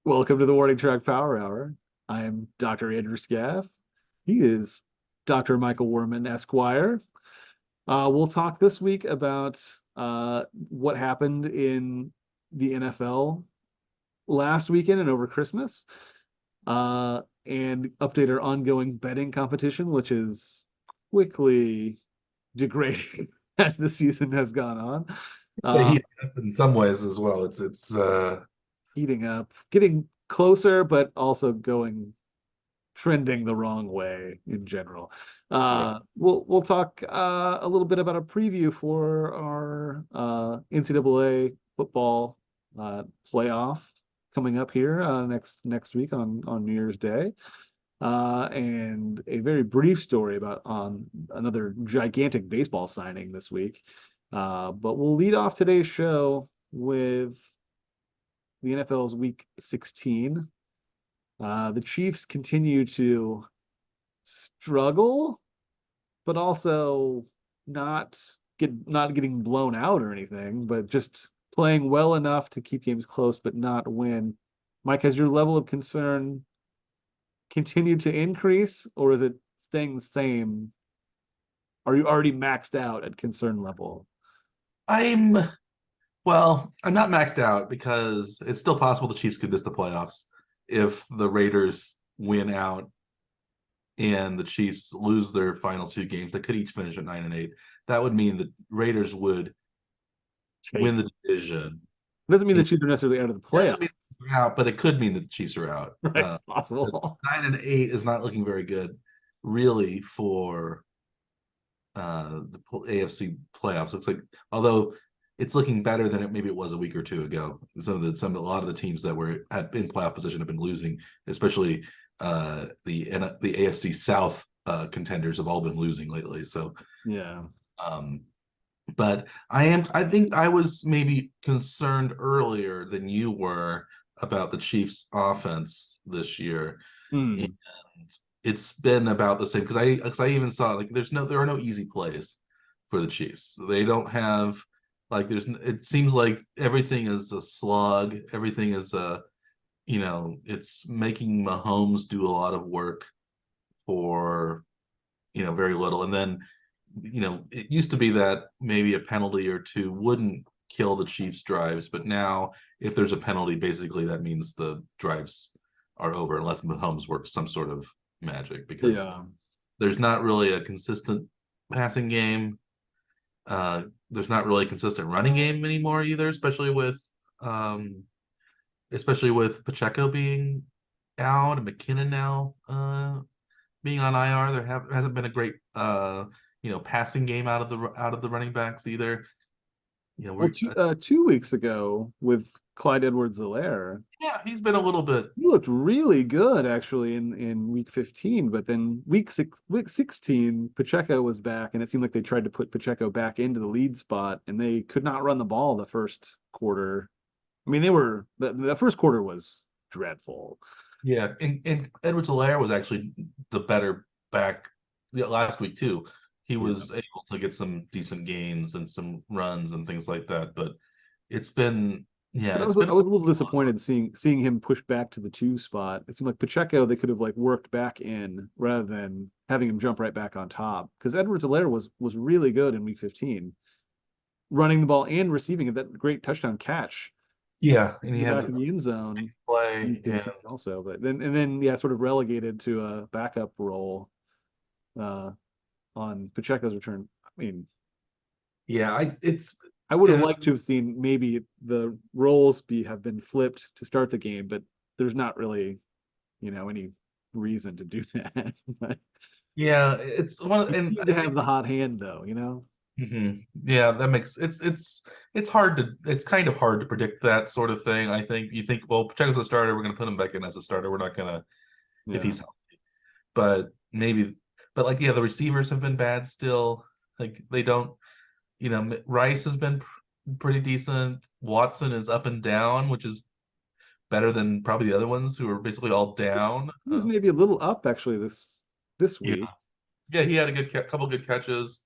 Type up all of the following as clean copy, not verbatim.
Welcome to the Warning Track Power Hour. I'm Dr. Andrew Scaff. He is Dr. Michael Warman, Esquire. We'll talk this week about what happened in the NFL last weekend and over Christmas, and update our ongoing betting competition, which is quickly degrading as the season has gone on. Say Uh, heat up in some ways as well. It's Heating up, getting closer, but also going trending the wrong way in general. yeah. We'll talk a little bit about a preview for our NCAA football playoff coming up here next week on New Year's Day, and a very brief story about on another gigantic baseball signing this week. But we'll lead off today's show with the NFL's Week 16. The Chiefs continue to struggle, but also not not getting blown out or anything, but just playing well enough to keep games close, but not win. Mike, has your level of concern continued to increase, or is it staying the same? Are you already maxed out at concern level? I'm I'm not maxed out because it's still possible the Chiefs could miss the playoffs if the Raiders win out and the Chiefs lose their final two games. They could each finish at 9-8. That would mean the Raiders would Take win the division. It doesn't mean the It Chiefs are necessarily out of the doesn't playoffs. mean they're out, but it could mean that the Chiefs are out. Right? It's But possible. 9-8 is not looking very good, really, for the AFC playoffs. Looks like, although it's looking better than maybe it was a week or two ago. A lot of the teams that were in playoff position have been losing, especially the AFC South contenders have all been losing lately. So, Yeah. um, but I think I was maybe concerned earlier than you were about the Chiefs' offense this year, and Hmm. it's been about the same because I even saw like there are no easy plays for the Chiefs. They don't have like it seems like everything is a slug. Everything is it's making Mahomes do a lot of work for very little. And then it used to be that maybe a penalty or two wouldn't kill the Chiefs drives, but now if there's a penalty, basically that means the drives are over unless Mahomes works some sort of magic, because Yeah. there's not really a consistent passing game. There's not really a consistent running game anymore either, um, especially with Pacheco being out and McKinnon now being on IR. Hasn't been a great passing game out of the running backs either. You know, Well, we're 2 weeks ago with Clyde Edwards-Helaire, Yeah, he's been a little bit. he looked really good actually in week 15, but then week 16, Pacheco was back, and it seemed like they tried to put Pacheco back into the lead spot, and they could not run the ball the first quarter. I mean, the first quarter was dreadful. Yeah, and Edwards-Helaire was actually the better back last week too. He Yeah. was able to get some decent gains and some runs and things like that. But it's been yeah, But I it's was been I was a little disappointed seeing him push back to the two spot. It seemed like Pacheco they could have like worked back in rather than having him jump right back on top. Because Edwards-Helaire was really good in week 15, running the ball and receiving it. That great touchdown catch yeah, and in he the had back the of the end zone in play week and 15 also. But then yeah, sort of relegated to a backup role uh on Pacheco's return. I mean, yeah, I would have and liked to have seen maybe the roles have been flipped to start the game, but there's not really any reason to do that. But yeah, it's one he and seemed I to have think the hot hand, though. yeah, that makes it's hard to it's kind of hard to predict that sort of thing. I think you think, well, Pacheco's a starter, we're going to put him back in as a starter. We're not going to if Yeah. he's healthy, but maybe, but like yeah, the receivers have been bad still. Like they don't, Rice has been pretty decent. Watson is up and down, which is better than probably the other ones who are basically all down. He was maybe a little up actually this Yeah, week. yeah, he had a couple good catches.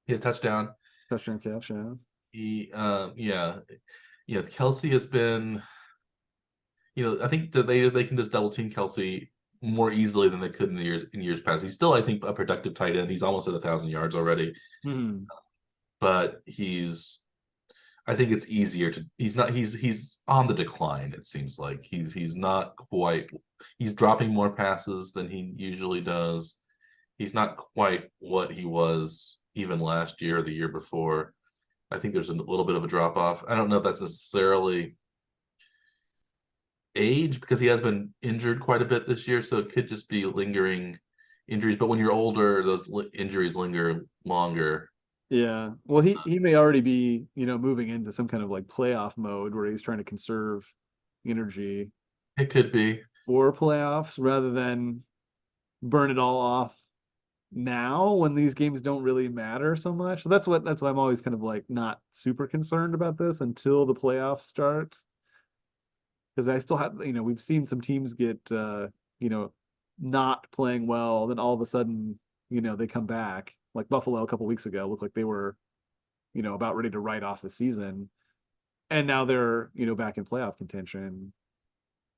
He had a touchdown. Touchdown catch, yeah. Yeah, Kelsey has been, I think that they can just double team Kelsey more easily than they could in years past. He's still, I think, a productive tight end. He's almost at 1,000 yards already, Mhm. but I think it's easier to. He's on the decline. It seems like he's not quite. He's dropping more passes than he usually does. He's not quite what he was even last year or the year before. I think there's a little bit of a drop off. I don't know if that's necessarily age because he has been injured quite a bit this year, so it could just be lingering injuries. But when you're older, those injuries linger longer. Yeah. Well, he may already be, moving into some kind of like playoff mode where he's trying to conserve energy It could be. for playoffs rather than burn it all off now when these games don't really matter so much. So that's why I'm always kind of like not super concerned about this until the playoffs start. Because I still have, we've seen some teams get you know, not playing well, then all of a sudden, they come back. Like Buffalo a couple weeks ago looked like they were, about ready to write off the season. And now they're, back in playoff contention,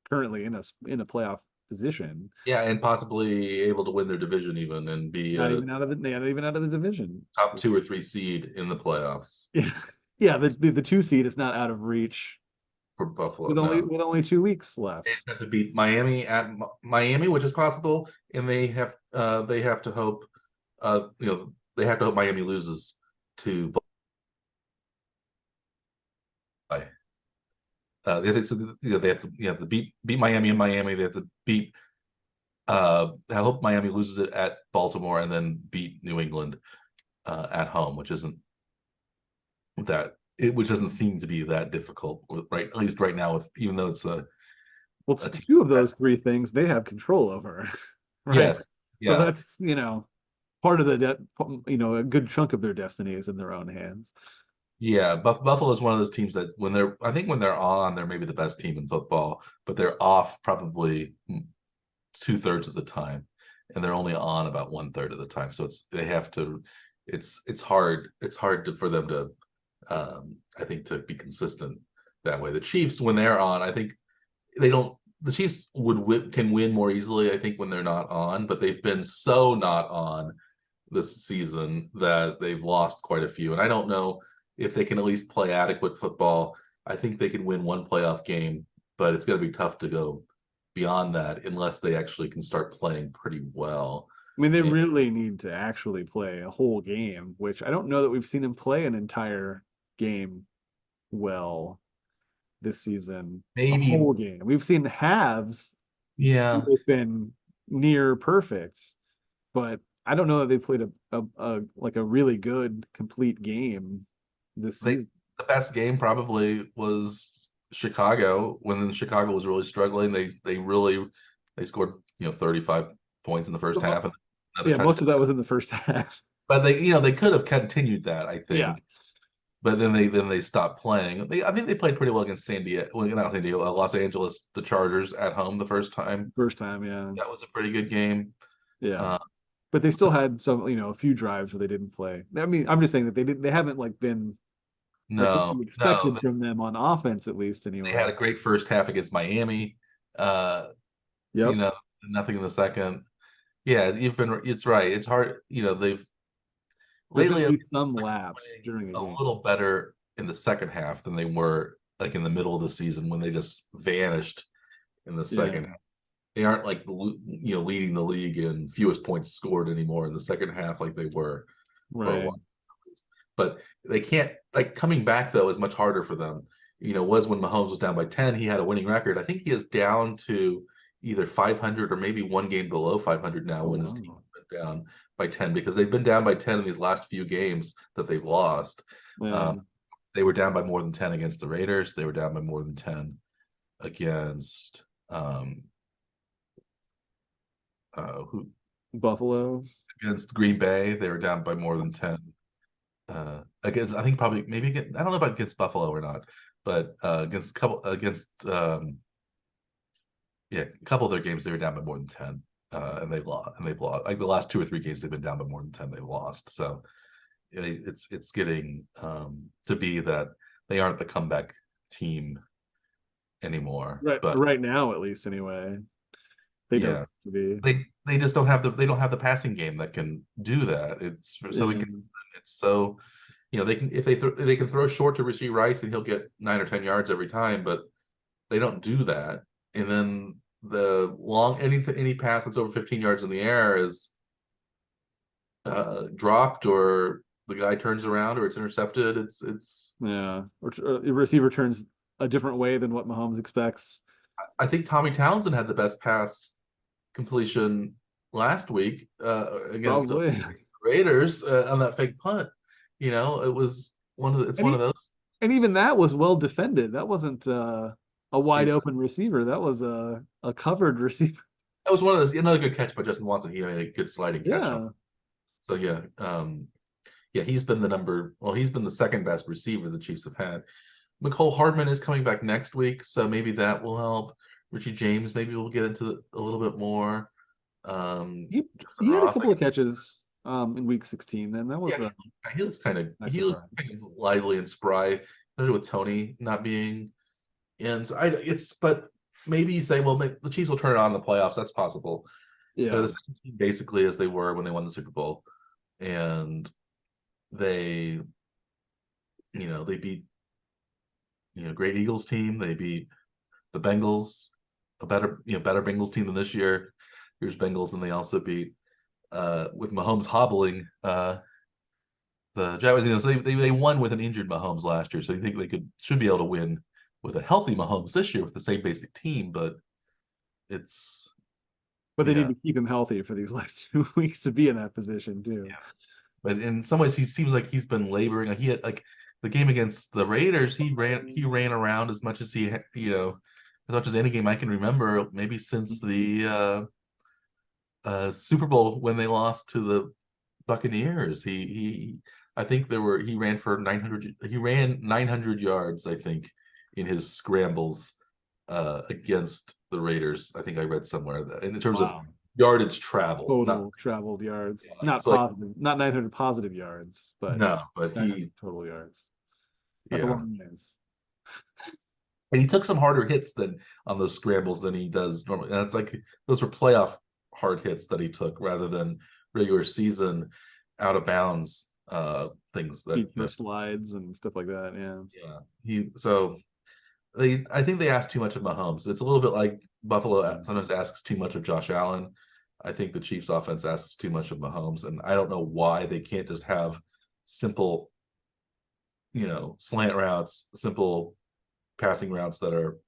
currently in a playoff position. Yeah, and possibly able to win their division even and be a Not even out of the division. top 2 or 3 seed in the playoffs Yeah. Yeah, the two seed is not out of reach for Buffalo. with only No, with only 2 weeks they left. just have to beat Miami at Miami, which is possible, and they have to hope they have to hope Miami loses to. They have to beat Miami in Miami. They have to beat. I hope Miami loses it at Baltimore and then beat New England at home, which doesn't seem to be that difficult, right? At least right now, with even though it's Well, a team. two of those three things they have control over, right? Yes, So yeah, that's, part of a good chunk of their destiny is in their own hands. yeah. Buffalo is one of those teams that I think when they're on, they're maybe the best team in football, but they're off probably 2/3 of the time, and they're only on about 1/3 of the time. So they have to. It's hard. It's hard for them to, I think, to be consistent that way. The Chiefs, when they're on, I think they don't. The Chiefs can win more easily, I think, when they're not on, but they've been so not on this season that they've lost quite a few. And I don't know if they can at least play adequate football. I think they can win one playoff game, but it's going to be tough to go beyond that unless they actually can start playing pretty well. I mean, they And really need to actually play a whole game, which I don't know that we've seen them play an entire game well this season. A maybe, whole game. We've seen halves. yeah, They've been near perfect, but I don't know that they played a like a really good complete game this they season. the best game probably was Chicago when Chicago was really struggling. They scored 35 points in the first half and another Yeah, most touchdown. of that was in the first half. But they could have continued that, I Yeah, think. But then they stopped playing. I think they played pretty well against San Diego. Well, not San Diego, Los Angeles, the Chargers at home the first time. first time, yeah. That was a pretty good game. Yeah. Uh, But they so still had some, a few drives where they didn't play. I mean, I'm just saying that they haven't like been like what no, you no, expected from them on offense, at least they had anyway. a great first half against Miami. Uh, you Yep. know, nothing in the second. Yeah, it's right. It's hard. They've There's going lately to at be least some been lapse playing during a a game. little better in the second half than they were like in the middle of the season when they just vanished in the Yeah. second half. They aren't like leading the league in fewest points scored anymore in the second half like they were for a Right. while. But they can't, like, coming back though is much harder for them. Was when Mahomes was down by 10, he had a winning record. I think he is down to either 500 or maybe one game below 500 now Oh when his team wow. went down by 10 because they've been down by 10 in these last few games that they've lost. Yeah. Um, they were down by more than 10 against the Raiders. They were down by more than 10 against who Buffalo. against Green Bay. They were down by more than 10 against, I think, probably maybe against, I don't know about against Buffalo or not, but yeah, a couple of their games they were down by more than 10, and they've lost like the last 2 or 3 games they've been down by more than 10, they've lost. So it's getting to be that they aren't the comeback team anymore. Right, But right now, at least, anyway, they don't yeah, seem to be. they just don't have the passing game that can do that. It's so Yeah. inconsistent. It's so they can they can throw short to Rasheed Rice and he'll get 9 or 10 yards every time, but they don't do that. And then the long any pass that's over 15 yards in the air is dropped, or the guy turns around, or it's intercepted. It's Yeah, or the receiver turns a different way than what Mahomes expects. I think Tommy Townsend had the best pass completion last week against the Probably. Raiders on that fake punt. It was it's And one of those. and even that was well defended. That wasn't a wide It, open receiver. That was a covered receiver. that was one of those. Another good catch by Justin Watson. He made a good sliding catch on. Yeah. So yeah, he's been he's been the second best receiver the Chiefs have had. McCole Hardman is coming back next week, so maybe that will help. Richie James, maybe we'll get into a little bit more. He Justin he had a Ross, couple of catches in week 16, and that was yeah, a he looks kind of nice surprise. lively and spry, especially with Tony not being in. So but maybe you say, well, the Chiefs will turn it on in the playoffs. That's possible. They're Yeah. the same team basically as they were when they won the Super Bowl, and they, they beat great Eagles team. They beat the Bengals, a better Bengals team than this year. Here's Bengals, and they also beat with Mahomes hobbling the Jaguars. So they won with an injured Mahomes last year, so you think they should be able to win with a healthy Mahomes this year with the same basic team, but it's But they need yeah. to keep him healthy for these last 2 weeks to be in that position too. But in some ways, he seems like he's been laboring. He had the game against the Raiders. He ran around as much as as much as any game I can remember, maybe since the Super Bowl when they lost to the Buccaneers. I think he ran for 900. He ran 900 yards, I think, in his scrambles against the Raiders. I think I read somewhere that in terms of Wow. yardage traveled, not Total traveled yards. yeah, Not so like positive, not 900 positive yards, but no, but 900 total yards. That's a yeah. long ways. And he took some harder hits than on those scrambles than he does normally. And it's like those were playoff hard hits that he took rather than regular season out of bounds things that Feature slides and stuff like that. Yeah. I think they ask too much of Mahomes. It's a little bit like Buffalo sometimes asks too much of Josh Allen. I think the Chiefs offense asks too much of Mahomes, and I don't know why they can't just have simple, slant routes, simple passing routes that are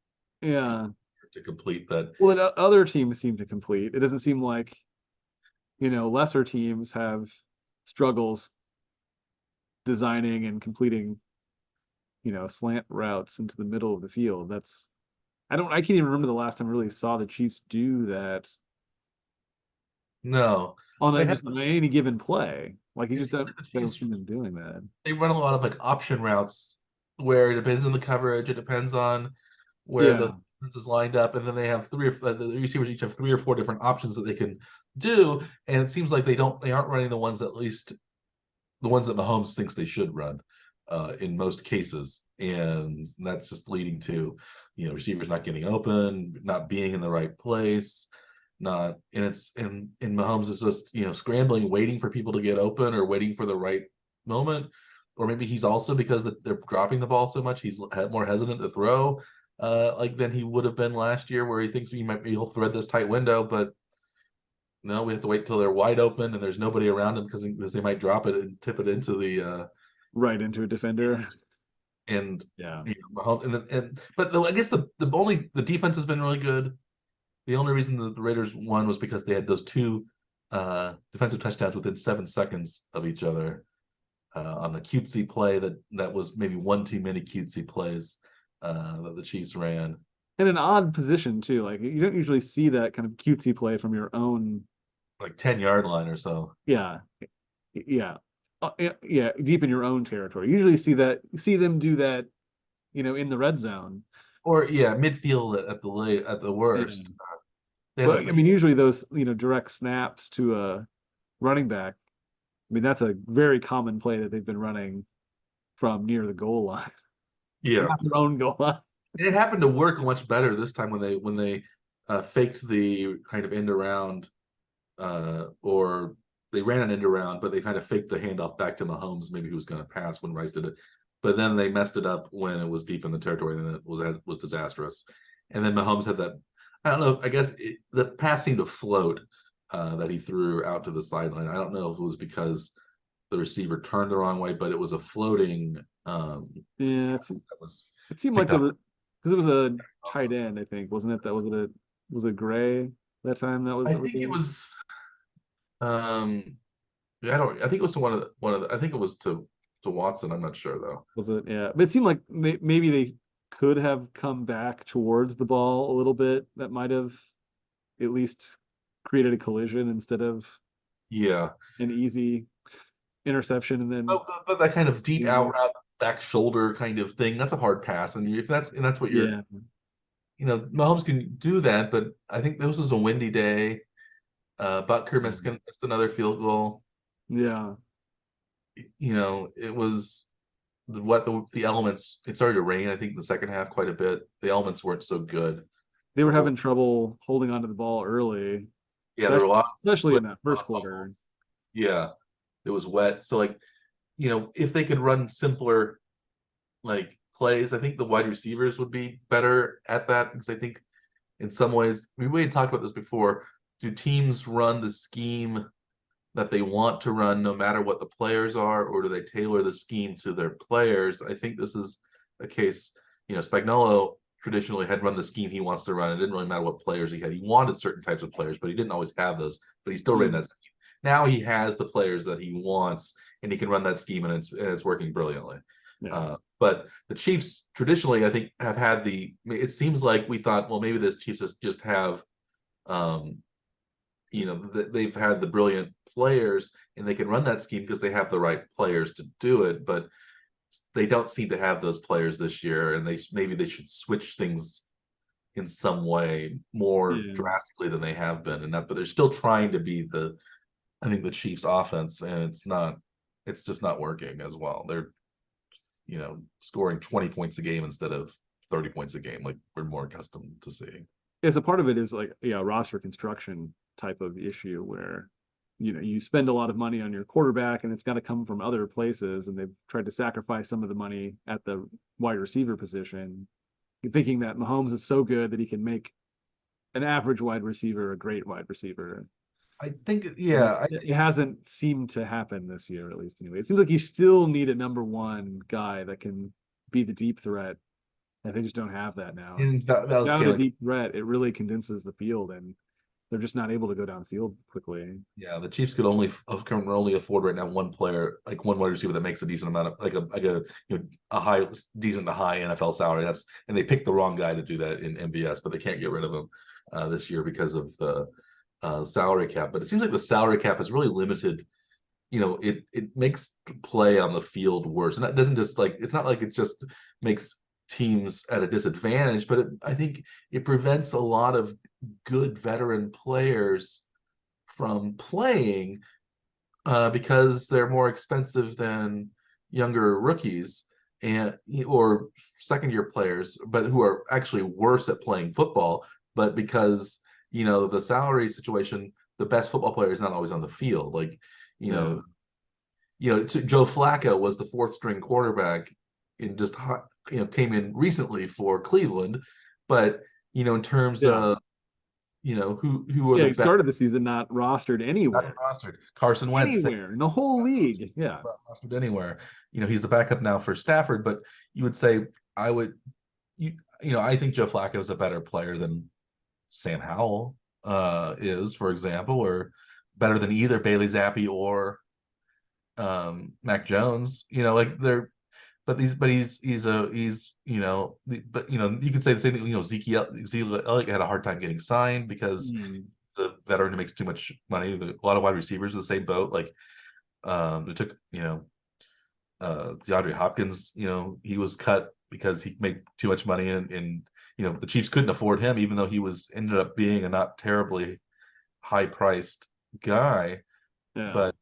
Yeah. to complete that. Well, that other teams seem to complete. It doesn't seem like, lesser teams have struggles designing and completing, slant routes into the middle of the field. I can't even remember the last time I really saw the Chiefs do that No, on they have. just on any given play. Like you It just seems like the don't Chiefs see them doing that. they run a lot of like option routes where it depends on the coverage. It depends on where the Yeah. defense is lined up, and then they have the receivers each have 3 or 4 different options that they can do. And it seems like they aren't running the ones the ones that Mahomes thinks they should run in most cases, and that's just leading to receivers not getting open, not being in the right place. Not and it's and Mahomes is just scrambling, waiting for people to get open or waiting for the right moment, or maybe he's also because they're dropping the ball so much, he's more hesitant to throw like than he would have been last year, where he thinks he'll thread this tight window, but no, we have to wait till they're wide open and there's nobody around him because they might drop it and tip it into the Right into a defender. and Yeah. Mahomes, but I guess the defense has been really good. The only reason the Raiders won was because they had those 2 defensive touchdowns within 7 seconds of each other on a cutesy play that was maybe one too many cutesy plays that the Chiefs ran. In an odd position too. Like you don't usually see that kind of cutesy play from your own. Like 10-yard line or so. Yeah. Yeah. Yeah, deep in your own territory. Usually see them do that, in the red zone. Or yeah, midfield at the worst. Yeah. They had But I mean, usually those, direct snaps to a running back. I mean, that's a very common play that they've been running from near the goal line, yeah. not their own goal line. It happened to work much better this time when they faked the kind of end around, or they ran an end around, but they kind of faked the handoff back to Mahomes. Maybe he was going to pass when Rice did it, but then they messed it up when it was deep in the territory, and then it was disastrous. And then Mahomes had that. I don't know. I guess the pass seemed to float, that he threw out to the sideline. I don't know if it was because the receiver turned the wrong way, but it was a floating. Yeah, Pass that was it seemed like picked off. because it was a tight end, I think, wasn't it? That was it Gray that time that was I the think it game? was. Yeah, I don't. I think it was to I think it was to Watson. I'm not sure though. Was it? Yeah, but it seemed like maybe they could have come back towards the ball a little bit. That might have at least created a collision instead of Yeah, an easy interception and then but that kind of deep out easy. route, back shoulder kind of thing, that's a hard pass. And if that's what you're, Yeah, Mahomes can do that. But I think this was a windy day. Butker missed another field goal. yeah. It was the elements. It started to rain. I think in the second half quite a bit. The elements weren't so good. They The were whole having trouble holding onto the ball early, Yeah, there were a lot of especially in slips, that a lot first of quarter. fumbles. Yeah, it was wet. So like, if they could run simpler like plays, I think the wide receivers would be better at that, because I think in some ways we had talked about this before. Do teams run the scheme that they want to run no matter what the players are, or do they tailor the scheme to their players? I think this is a case. Spagnuolo traditionally had run the scheme he wants to run. It didn't really matter what players he had. He wanted certain types of players, but he didn't always have those. But he still ran Mm, that scheme. Now he has the players that he wants, and he can run that scheme, and it's working brilliantly. yeah, But the Chiefs traditionally, I think, have had the. It seems like we thought, well, maybe this Chiefs just have, um, they've had the brilliant players and they can run that scheme because they have the right players to do it, but they don't seem to have those players this year, and maybe they should switch things in some way more yeah. drastically than they have been. But they're still trying to be I think the Chiefs offense, and it's just not working as well. They're scoring 20 points a game instead of 30 points a game like we're more accustomed to seeing. As a part of it is like, yeah, roster construction type of issue where you spend a lot of money on your quarterback and it's got to come from other places, and they've tried to sacrifice some of the money at the wide receiver position. You're thinking that Mahomes is so good that he can make an average wide receiver a great wide receiver. I think, And yeah, it hasn't seemed to happen this year, at least anyway. It seems like you still need a number one guy that can be the deep threat. And they just don't have that now. And without a Scaling. deep threat, it really condenses the field, and they're just not able to go downfield quickly. Yeah, the Chiefs can only afford right now one player, like one wide receiver that makes a decent amount of a high decent to high NFL salary. And they picked the wrong guy to do that in MVS, but they can't get rid of him this year because of the salary cap. But it seems like the salary cap has really limited. It makes play on the field worse, and that doesn't just like it's not like it just makes teams at a disadvantage, but I think it prevents a lot of good veteran players from playing because they're more expensive than younger rookies or second year players, but who are actually worse at playing football. But because the salary situation, the best football player is not always on the field. Like you Yeah. know, Joe Flacco was the fourth string quarterback in just came in recently for Cleveland, but in terms Yeah. of who are Yeah. the He best started the season not rostered not anywhere, rostered. Carson Wentz anywhere in the whole league. Yeah. rostered anywhere. He's the backup now for Stafford, but you would say I would I think Joe Flacco is a better player than Sam Howell is, for example, or better than either Bailey Zappi or Mac Jones. Like they're but you could say the same thing. Zeke Elliott had a hard time getting signed because Mm. the veteran who makes too much money. A lot of wide receivers in the same boat. Like it took DeAndre Hopkins. He was cut because he made too much money, and the Chiefs couldn't afford him, even though he ended up being a not terribly high priced guy. Yeah. But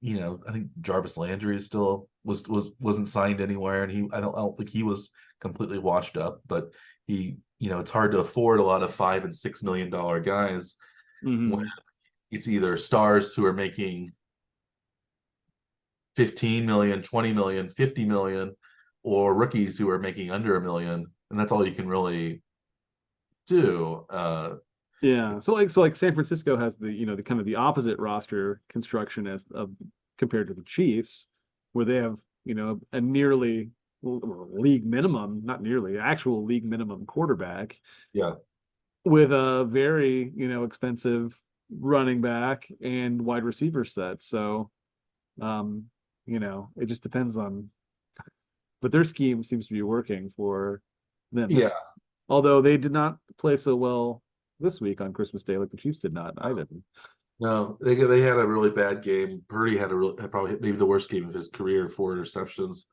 I think Jarvis Landry is still wasn't signed anywhere, and I don't think he was completely washed up, but it's hard to afford a lot of $5 and $6 million guys when Hmm. it's either stars who are making 15 million, 20 million, 50 million, or rookies who are making under $1 million, and that's all you can really do. Yeah. So like San Francisco has the kind of the opposite roster construction as of compared to the Chiefs, where they have, a nearly league minimum, not nearly, actual league minimum quarterback Yeah. with a very, expensive running back and wide receiver set. So, um, it just depends on, but their scheme seems to be working for them Yeah. this, although they did not play so well this week on Christmas Day like the Chiefs did not either. No, they had a really bad game. Purdy had probably maybe the worst game of his career, 4 interceptions,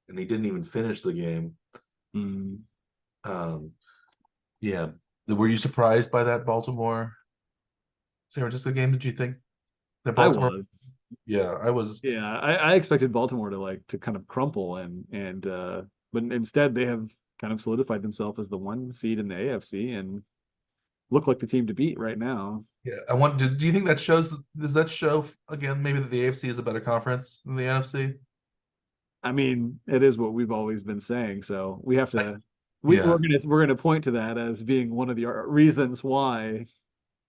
and he didn't even finish the game. Mm, Um, yeah. Were you surprised by that Baltimore San Francisco game? Did you think that I Baltimore? was. Yeah, I was. Yeah, I expected Baltimore to kind of crumple and but instead they have kind of solidified themselves as the one seed in the AFC and look like the team to beat right now. Yeah, I want. Do you think that shows? Does that show again? Maybe that the AFC is a better conference than the NFC? I mean, it is what we've always been saying, so we have I, to yeah, we're gonna point to that as being one of the reasons why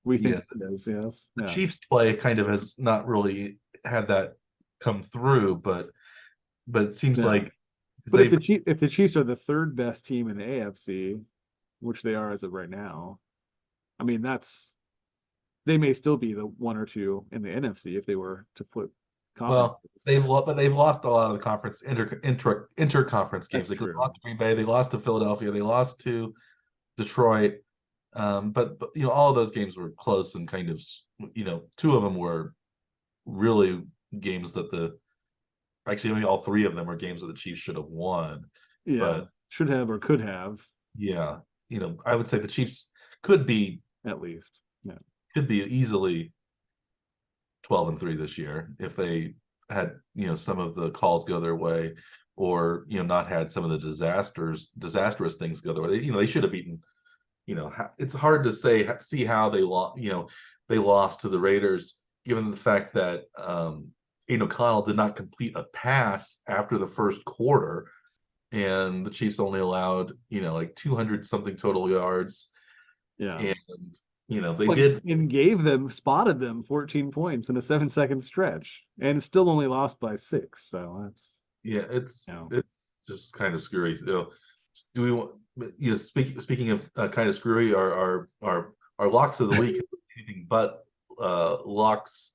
we think yeah. it is. Yes, The yeah, Chiefs play kind of has not really had that come through, but it seems yeah. like because But they've if the Chiefs are the third best team in the AFC, which they are as of right now, I mean that's they may still be the one or two in the NFC if they were to flip well, conferences. but they've lost a lot of the conference interconference games. That's Like they true. lost to Green Bay, they lost to Philadelphia, they lost to Detroit. But all of those games were close and kind of two of them were really games that the actually maybe all three of them were games that the Chiefs should have won. Yeah, But should have or could have yeah, I would say the Chiefs could be at least. Yeah, could be easily 12-3 this year if they had some of the calls go their way, or not had some of the disastrous things go their way. They should have beaten. It's hard to see how they lost. They lost to the Raiders, given the fact that Aiden O'Connell did not complete a pass after the first quarter, and the Chiefs only allowed like 200 something total yards, yeah. and they Like did. and gave them spotted them 14 points in a 7 second stretch and still only lost by 6. So that's Yeah, you know it's just kind of screwy. Do we want speaking of kind of screwy, our locks of the week anything but locks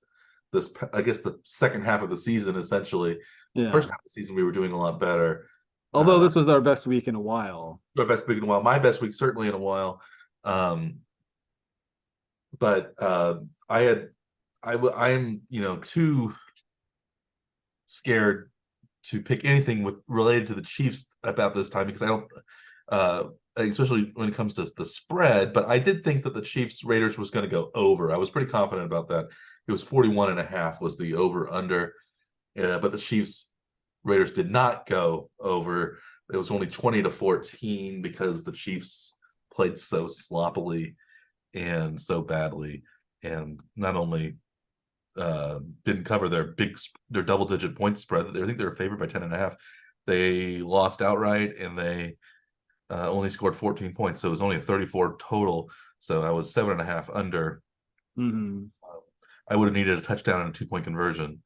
this, I guess, the second half of the season essentially. yeah. First half of the season we were doing a lot better. Although this was our best week in a while. My best week in a while. My best week certainly in a while. Um, but I'm too scared to pick anything with related to the Chiefs about this time because I don't especially when it comes to the spread, but I did think that the Chiefs Raiders was going to go over. I was pretty confident about that. It was 41.5 was the over under. But the Chiefs Raiders did not go over. It was only 20-14 because the Chiefs played so sloppily and so badly, and not only didn't cover their double digit point spread. I think they were favored by 10.5. They lost outright, and they only scored 14 points. So it was only a 34 total. So I was 7.5 under. Mm-hmm. I would have needed a touchdown and a 2-point conversion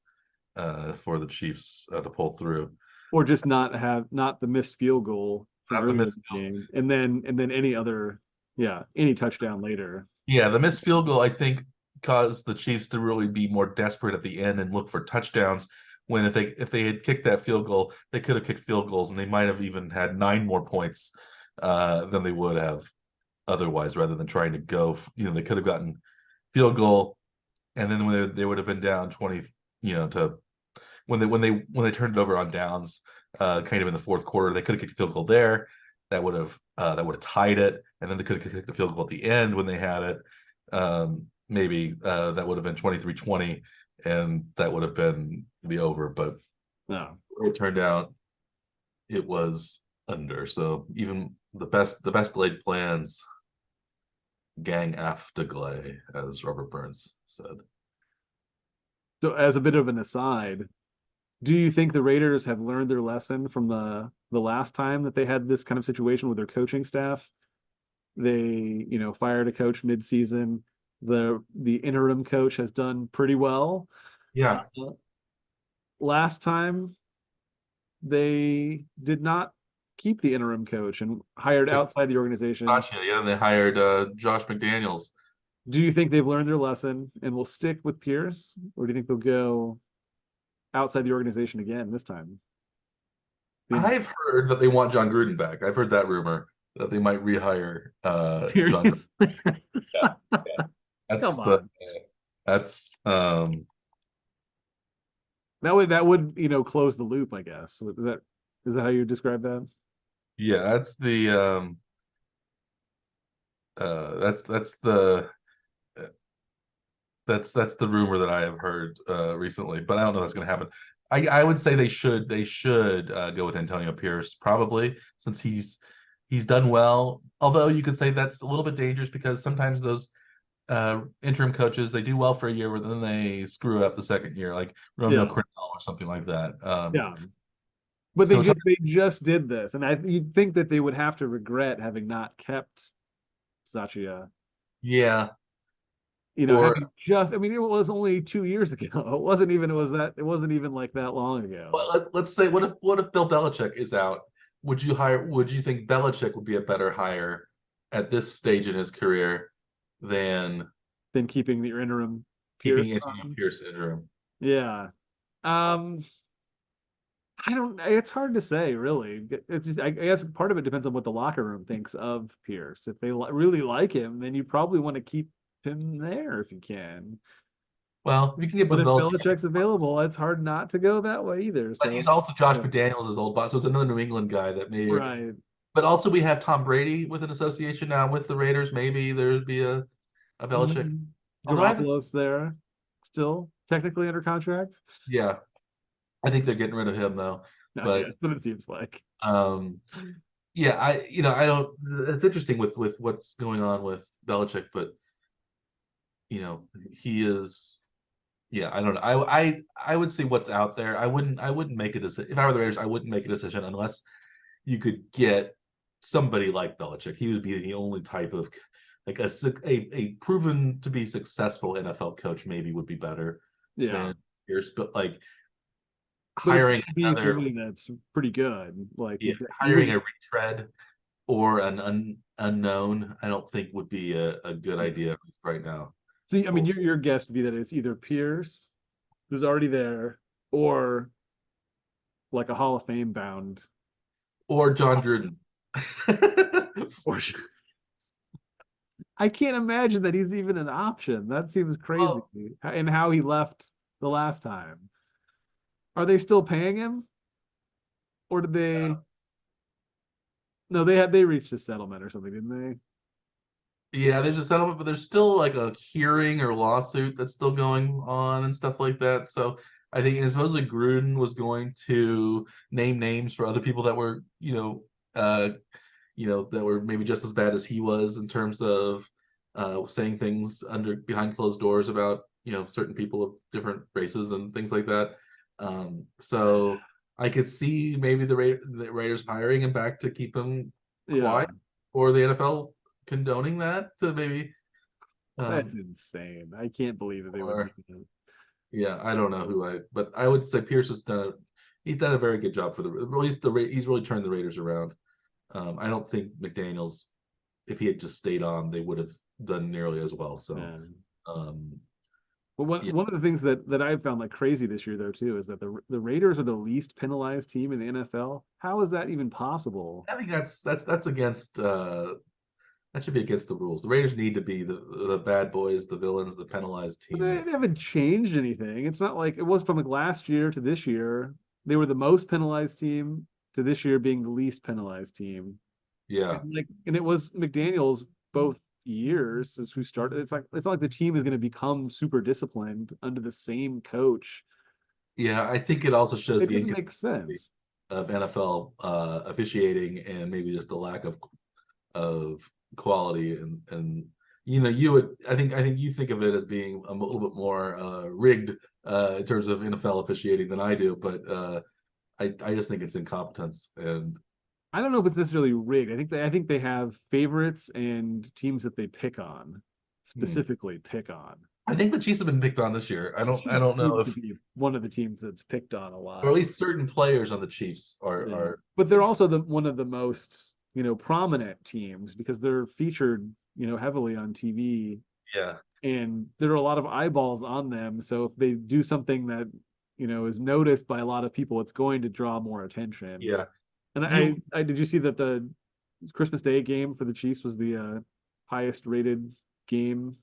for the Chiefs to pull through. Or just not the missed field goal from Not the earlier in missed the game, and then any other, yeah, any touchdown later. Yeah, the missed field goal, I think, caused the Chiefs to really be more desperate at the end and look for touchdowns. When if they had kicked that field goal, they could have kicked field goals, and they might have even had 9 more points than they would have otherwise. Rather than trying to go, they could have gotten field goal, and then when they would have been down 20, to when they turned it over on downs, kind of in the fourth quarter, they could have kicked a field goal there. That would have tied it, and then they could have kicked a field goal at the end when they had it. Maybe that would have been 23-20, and that would have been the over. But No. it turned out, it was under. So even the best laid plans, gang after Glay, as Robert Burns said. So as a bit of an aside, do you think the Raiders have learned their lesson from the last time that they had this kind of situation with their coaching staff? They, fired a coach mid-season. The interim coach has done pretty well. Yeah, Uh, Last time they did not keep the interim coach and hired like outside the organization. gotcha. Yeah, and they hired Josh McDaniels. Do you think they've learned their lesson and will stick with Pierce, or do you think they'll go outside the organization again this time? I've heard that they want John Gruden back. I've heard that rumor that they might rehire John Gruden. Pierce. Yeah, yeah. That's Come the on. that's That would close the loop, I guess. Is that how you describe that? yeah, that's the that's the that's the rumor that I have heard recently, but I don't know if that's going to happen. I would say they should go with Antonio Pierce probably, since he's done well. Although you could say that's a little bit dangerous because sometimes those interim coaches, they do well for a year, but then they screw up the second year, like Romeo Yeah. Crennel or something like that. Yeah. But So it's they just did this, and you'd think that they would have to regret having not kept Saccia. yeah, or Having just I mean, it was only 2 years ago. It wasn't even like that long ago. well, let's say what if Bill Belichick is out? Would you think Belichick would be a better hire at this stage in his career than Than keeping the interim keeping Pierce Antonio on. Pierce interim? Yeah. Um, I don't. It's hard to say, really. It's just, I guess part of it depends on what the locker room thinks of Pierce. If they really like him, then you probably want to keep him there if you can. Well, if you can get But if Belichick, Belichick's available, it's hard not to go that way either. but So, he's also Josh yeah. McDaniels' old boss, so it's another New England guy that may. Right. But also, we have Tom Brady with an association now with the Raiders. Maybe there'd be a Belichick. Mhm. Although I haven't, Garoppolo's there, still technically under contract. yeah, I think they're getting rid of him though. Not But yet, but it seems like. um, yeah, I don't. It's interesting with what's going on with Belichick, but he is. Yeah, I don't know. I would see what's out there. I wouldn't make a decision if I were the Raiders. I wouldn't make a decision unless you could get somebody like Belichick. He would be the only type of like a proven to be successful NFL coach. Maybe would be better Yeah. than Pierce, but like But it's hiring gonna be another, somebody that's pretty good. Like yeah, you hiring would, a retread or an unknown. I don't think would be a good yeah. idea right now. See, I mean, For your guess would be that it's either Pierce, who's already there, or like a Hall of Fame bound, or John Gruden. or I can't imagine that he's even an option. That seems crazy. Well, And how he left the last time. Are they still paying him, or did they? No, they reached a settlement or something, didn't they? yeah, there's a settlement, but there's still like a hearing or lawsuit that's still going on and stuff like that. So I think it's mostly Gruden was going to name names for other people that were, that were maybe just as bad as he was in terms of saying things behind closed doors about certain people of different races and things like that. So I could see maybe the Raiders hiring him back to keep him Yeah, quiet, or the NFL condoning that to maybe that's um insane. I can't believe that they would do or that. yeah, I don't know but I would say Pierce has he's done a very good job for at least he's really turned the Raiders around. I don't think McDaniels, if he had just stayed on, they would have done nearly as well. So Yeah. um But yeah, one of the things that I've found like crazy this year though too is that the Raiders are the least penalized team in the NFL. How is that even possible? I think that's against that should be against the rules. The Raiders need to be the bad boys, the villains, the penalized But team. they haven't changed anything. It's not like it was from like last year to this year. They were the most penalized team to this year being the least penalized team. Yeah. And it was McDaniels both years as who started. It's not like the team is going to become super disciplined under the same coach Yeah, I think it also shows It the doesn't make inconsistency sense. of NFL officiating and maybe just the lack of quality and you would I think you think of it as being a little bit more rigged in terms of NFL officiating than I do, but I just think it's incompetence and I don't know if it's necessarily rigged. I think they have favorites and teams that they pick on, hmm. specifically pick on. I think the Chiefs have been picked on this year. I The don't I Chiefs don't know seem to if be one of the teams that's picked on a or at lot. least certain players on the Chiefs Yeah. are But they're also one of the most, prominent teams because they're featured, heavily on TV, yeah and there are a lot of eyeballs on them. So if they do something that, is noticed by a lot of people, it's going to draw more attention. yeah And you I did you see that the Christmas Day game for the Chiefs was the highest rated game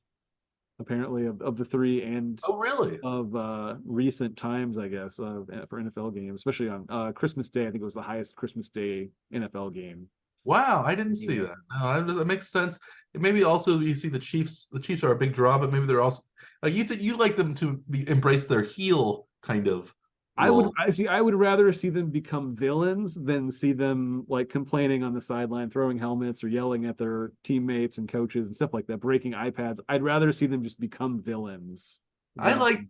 apparently of the three and oh really of recent times, I guess, for NFL games, especially on Christmas Day. I think it was the highest Christmas Day NFL game. Wow, I didn't see Yeah. that. No, that makes sense. And maybe also you see the Chiefs. The Chiefs are a big draw, but maybe they're also like you think you like them to embrace their heel kind of role. I would rather see them become villains than see them like complaining on the sideline, throwing helmets or yelling at their teammates and coaches and stuff like that, breaking iPads. I'd rather see them just become villains I than like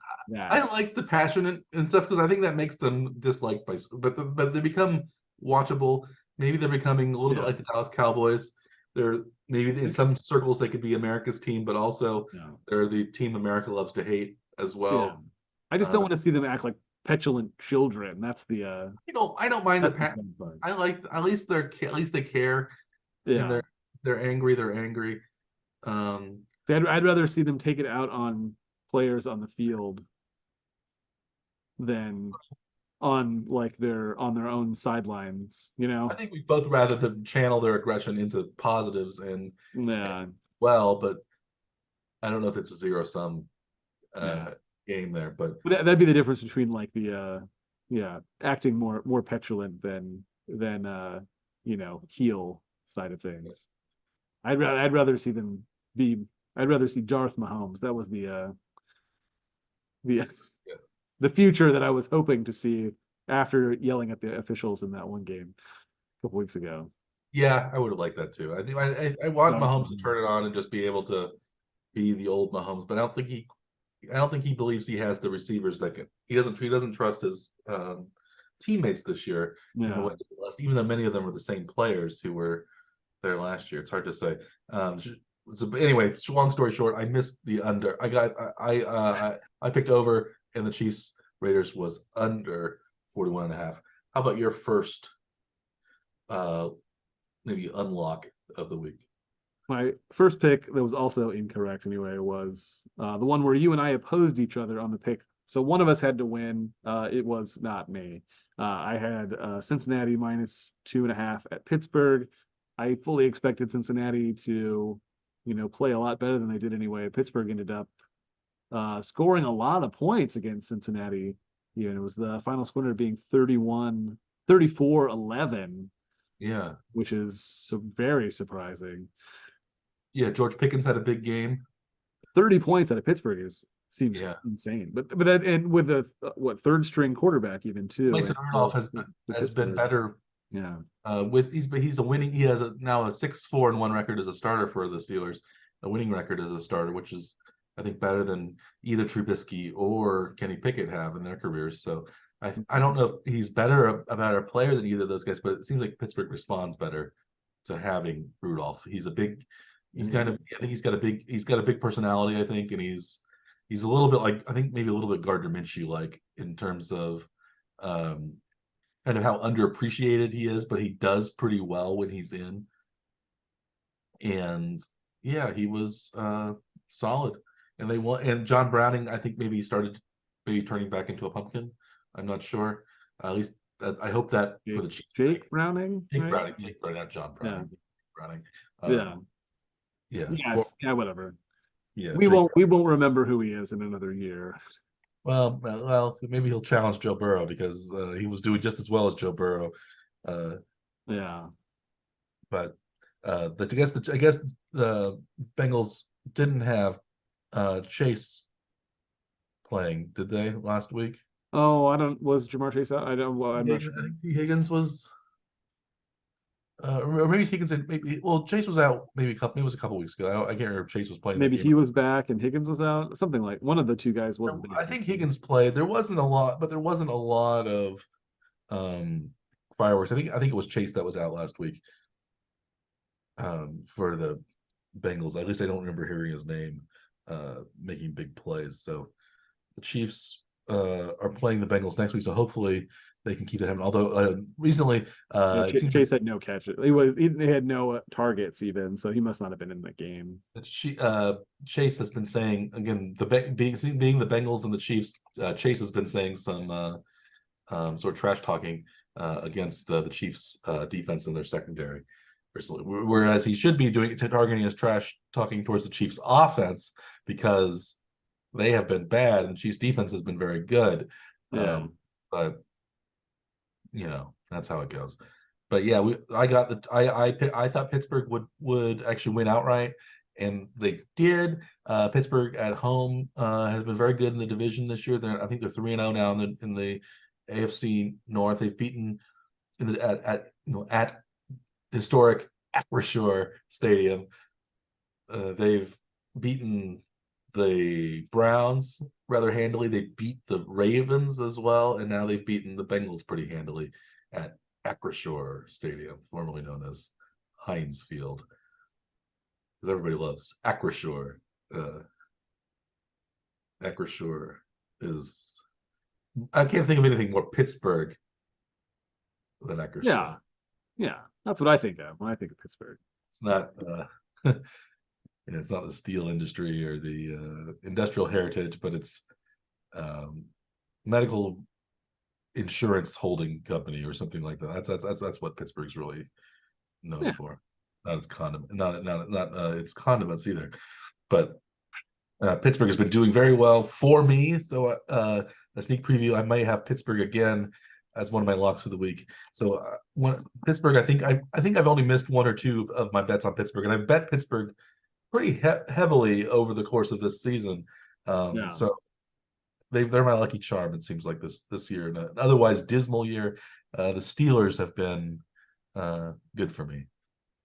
I that. like the passion and stuff because I think that makes them disliked by but they become watchable. Maybe they're becoming a little bit Yeah. like the Dallas Cowboys. They're maybe in some circles they could be America's team, but also No. they're the team America loves to hate as Yeah. well. I just don't Uh, want to see them act like petulant children. I don't mind the That's the passion. fun part. I like at least they care and Yeah. they're angry. Um I'd rather see them take it out on players on the field than on their own sidelines, I think we both rather them channel their aggression into positives and Yeah. well, but I don't know if it's a zero sum Yeah. game there, but But that'd be the difference between like the yeah, acting more petulant than heel side of things. I'd rather see them be I'd rather see Darth Mahomes. That was the yeah, the future that I was hoping to see after yelling at the officials in that one game a couple weeks ago. yeah, I would have liked that too. I think I want Darth Mahomes to Mahomes. turn it on and just be able to be the old Mahomes, but I don't think he believes he has the receivers that can. He doesn't trust his teammates this year in the way Yeah. even though many of them were the same players who were there last year. It's hard to say. So anyway, long story short, I missed the under. I picked over, and the Chiefs Raiders was under 41.5. How about your first uh maybe unlock of the week? My first pick that was also incorrect anyway was the one where you and I opposed each other on the pick. So one of us had to win. It was not me. I had Cincinnati minus 2.5 at Pittsburgh. I fully expected Cincinnati to, play a lot better than they did anyway. Pittsburgh ended up scoring a lot of points against Cincinnati. It was the final score being 34-11, Yeah. which is so very surprising. Yeah, George Pickens had a big game. 30 points out of Pittsburgh seems Yeah. insane. But and with a third string quarterback even too, Mason and Rudolph for has been Pittsburgh. better Yeah. with he's a winning. He has now a 6-4-1 record as a starter for the Steelers, a winning record as a starter, which is I think better than either Trubisky or Kenny Pickett have in their careers. So I don't know if he's a better player than either of those guys, but it seems like Pittsburgh responds better to having Rudolph. He's kind of I think he's got a big personality, I think, and he's a little bit like I think maybe a little bit Gardner Minshew like in terms of um kind of how underappreciated he is, but he does pretty well when he's in. And yeah, he was solid. And they won. And John Browning, I think maybe he started maybe turning back into a pumpkin. I'm not sure. At least I hope that for the Chiefs' Jake sake. Browning, right? Jake Browning, not John Yeah. Browning. Browning. Yeah. Yeah. Or, Yes. Yeah. Whatever. yeah. We Jake. won't remember who he is in another year. Well, maybe he'll challenge Joe Burrow because he was doing just as well as Joe Burrow. Uh, Yeah. but I guess the Bengals didn't have Chase playing, did they last week? Oh, I don't. Was Jamar Chase out? I don't. Well, I'm not Higgins, sure. I think T. Higgins was, or maybe Higgins and maybe. Well, Chase was out maybe a couple. Maybe it was a couple weeks ago. I can't remember if Chase was playing that Maybe game. he was back and Higgins was out. Something like one of the two guys wasn't I there. think Higgins played. There wasn't a lot, but there wasn't a lot of um fireworks. I think it was Chase that was out last week for the Bengals. At least I don't remember hearing his name making big plays. So the Chiefs are playing the Bengals next week, so hopefully they can keep it happening. Although recently, Yeah, it seems like Chase had no catches. He had no targets even, so he must not have been in the game. Chase has been saying again, being the Bengals and the Chiefs, Chase has been saying some sort of trash talking against the Chiefs defense and their secondary. Whereas he should be doing targeting his trash talking towards the Chiefs offense because they have been bad and the Chiefs defense has been very good. Yeah, But that's how it goes. But yeah, I thought Pittsburgh would actually win outright, and they did. Pittsburgh at home has been very good in the division this year. I think they're 3-0 now in the AFC North. They've beaten in the at historic Acrisure Stadium. They've beaten the Browns rather handily. They beat the Ravens as well, and now they've beaten the Bengals pretty handily at Acrisure Stadium, formerly known as Heinz Field, because everybody loves Acrisure. Acrisure is, I can't think of anything more Pittsburgh than Acrisure. yeah, yeah. That's what I think of when I think of Pittsburgh. It's not it's not the steel industry or the industrial heritage, but it's um, medical insurance holding company or something like that. That's what Pittsburgh's really known Yeah, for. Not its condiment, not its condiments either. But Pittsburgh has been doing very well for me. So a sneak preview, I might have Pittsburgh again as one of my locks of the week. So when Pittsburgh, I think I've only missed one or two of my bets on Pittsburgh, and I've bet Pittsburgh pretty heavily over the course of this season. yeah. So they're my lucky charm. It seems like this year, in an otherwise dismal year, the Steelers have been good for me.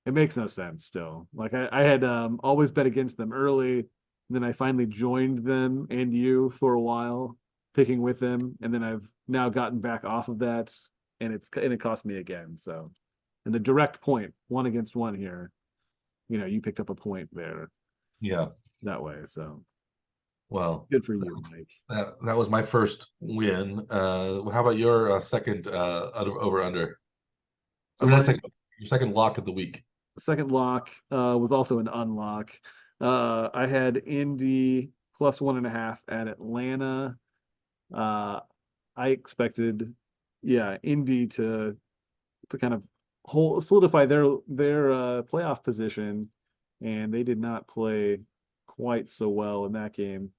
It makes no sense still. Like I had always bet against them early, and then I finally joined them and you for a while, picking with them, and then I've now gotten back off of that, and it cost me again. So, in the direct point, one against one here, you picked up a point there Yeah. that way. So Well, good for you, Mike. that was my first win. How about your second over under? I So mean, my that's like your second lock of the week. second lock was also an unlock. I had Indy plus 1.5 at Atlanta. Uh, I expected, yeah, Indy to kind of solidify their playoff position, and they did not play quite so well in that game.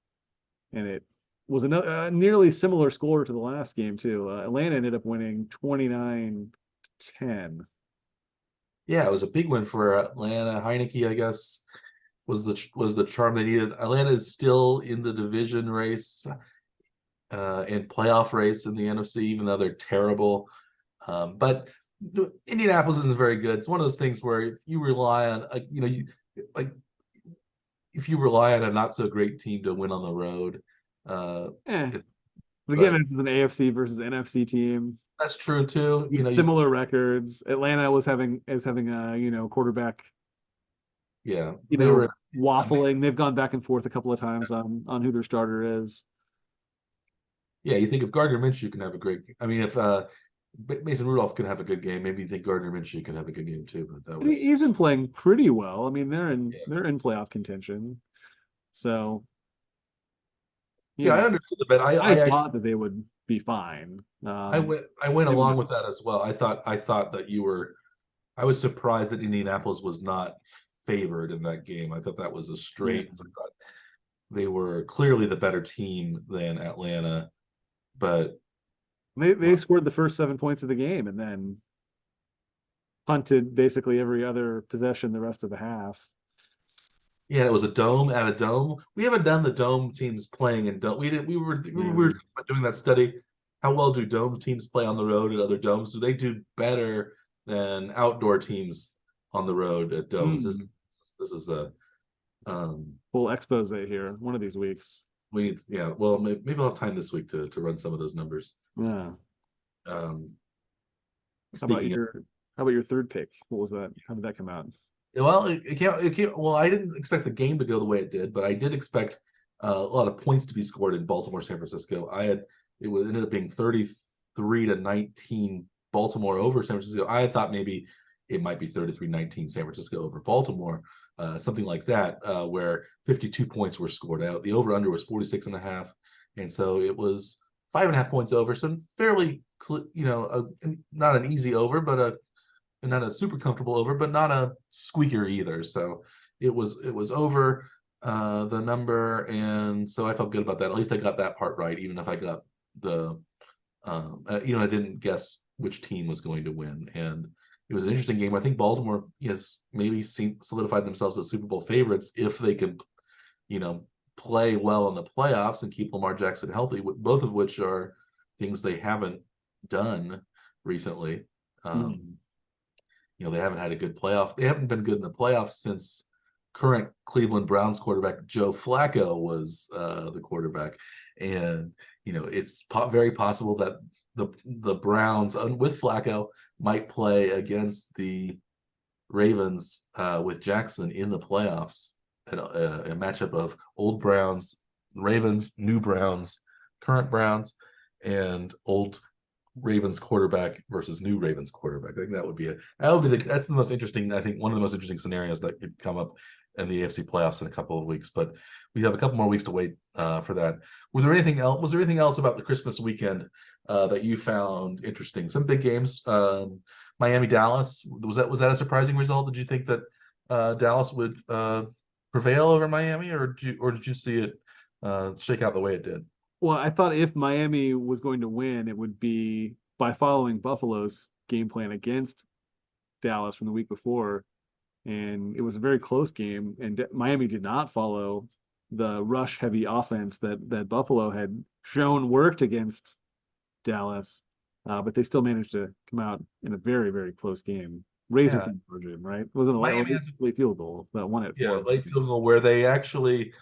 And it was another nearly similar score to the last game too. Atlanta ended up winning 29-10. Yeah, it was a big win for Atlanta. Heineke, I guess, was the charm they needed. Atlanta is still in the division race and playoff race in the NFC, even though they're terrible. But Indianapolis isn't very good. It's one of those things where if you rely on, like if you rely on a not so great team to win on the road, uh, Eh. it, But again, but this is an AFC versus NFC team that's true too. with similar records. Atlanta is having a quarterback Yeah, they were. I mean, waffling. They've gone back and forth a couple of times on who their starter is. yeah, you think if Gardner Minshew can have a great, I mean, if Mason Rudolph can have a good game, maybe you think Gardner Minshew can have a good game too. But that was, He's been playing pretty well. I mean, they're in yeah, they're in playoff contention. So, you yeah, I know, understood the bet. I I actually thought that they would be fine. I went Maybe along not. with that as well. I thought that you were. I was surprised that Indianapolis was not favored in that game. I thought that was a Yeah. straight. I thought they were clearly the better team than Atlanta, but They scored the first 7 points of the game and then punted basically every other possession the rest of the half. yeah, it was a dome at a dome. We haven't done the dome teams playing in dome. We did. We were Yeah. doing that study. how well do dome teams play on the road at other domes? Do they do better than outdoor teams on the road at domes? Mm. This is a Full expose here one of these weeks. we need, yeah. Well, maybe I'll have time this week to run some of those numbers. Yeah. Um, How about speaking of, your third pick? What was that? How did that come out? well, it can't. It can't. Well, I didn't expect the game to go the way it did, but I did expect a lot of points to be scored in Baltimore, San Francisco. Ended up being 33-19 Baltimore over San Francisco. I thought maybe it might be 33-19 San Francisco over Baltimore, something like that, where 52 points were scored out. The over under was 46.5, and so it was 5.5 points over. Some fairly, not an easy over, but not a super comfortable over, but not a squeaker either. So it was over the number, and so I felt good about that. At least I got that part right, even if I got the I didn't guess which team was going to win. And it was an interesting game. I think Baltimore has maybe solidified themselves as Super Bowl favorites if they can, play well in the playoffs and keep Lamar Jackson healthy, both of which are things they haven't done recently. They haven't had a good playoff. They haven't been good in the playoffs since current Cleveland Browns quarterback Joe Flacco was the quarterback. And it's very possible that the Browns with Flacco might play against the Ravens with Jackson in the playoffs, a matchup of old Browns, Ravens, new Browns, current Browns, and old Ravens quarterback versus new Ravens quarterback. I think that's the most interesting. I think one of the most interesting scenarios that could come up in the AFC playoffs in a couple of weeks. But we have a couple more weeks to wait for that. Was there anything else about the Christmas weekend that you found interesting? Some big games. Miami, Dallas. Was that a surprising result? Did you think that Dallas would prevail over Miami, or did you see it shake out the way it did? Well, I thought if Miami was going to win, it would be by following Buffalo's game plan against Dallas from the week before. And it was a very close game. And Miami did not follow the rush heavy offense that Buffalo had shown worked against Dallas. But they still managed to come out in a very, very close game. Razor thin margin, right? It wasn't a late field goal that won it. Yeah, late field goal where they actually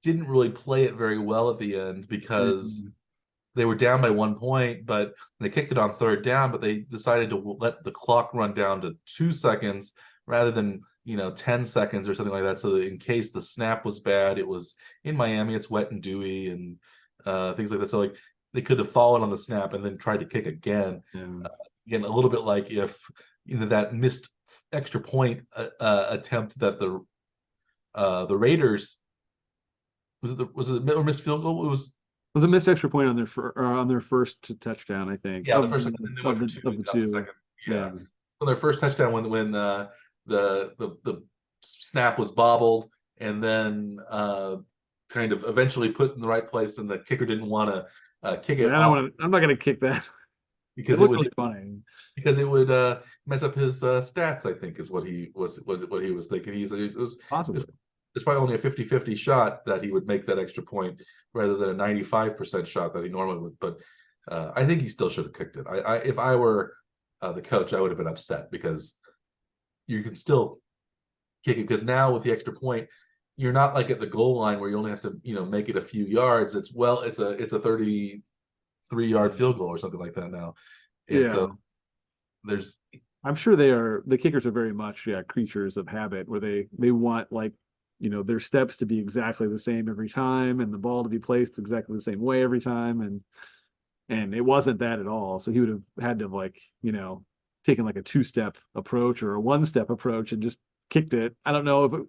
didn't really play it very well at the end because they were down by 1 point, but they kicked it on third down, but they decided to let the clock run down to 2 seconds rather than 10 seconds or something like that. So that in case the snap was bad, it was in Miami, it's wet and dewy and things like that. So like they could have fallen on the snap and then tried to kick again. Again, a little bit like if that missed extra point attempt that the Raiders was it a missed field goal? It was a missed extra point on their first touchdown, I think. Yeah, the first one, and then they went for two of the two. Second. Yeah. On their first touchdown when the snap was bobbled and then kind of eventually put in the right place, and the kicker didn't want to kick it. I'm not going to kick that because it would really funny. Because it would mess up his stats. I think is what he was thinking. It was possible. It's probably only a 50-50 shot that he would make that extra point rather than a 95% shot that he normally would. But I think he still should have kicked it. If I were the coach, I would have been upset because you can still kick it, because now with the extra point, you're not like at the goal line where you only have to make it a few yards. It's a 33-yard field goal or something like that now. And so I'm sure the kickers are very much creatures of habit, where they want their steps to be exactly the same every time and the ball to be placed exactly the same way every time, and it wasn't that at all. So he would have had to taken like a 2-step approach or a 1-step approach and just kicked it. I don't know if it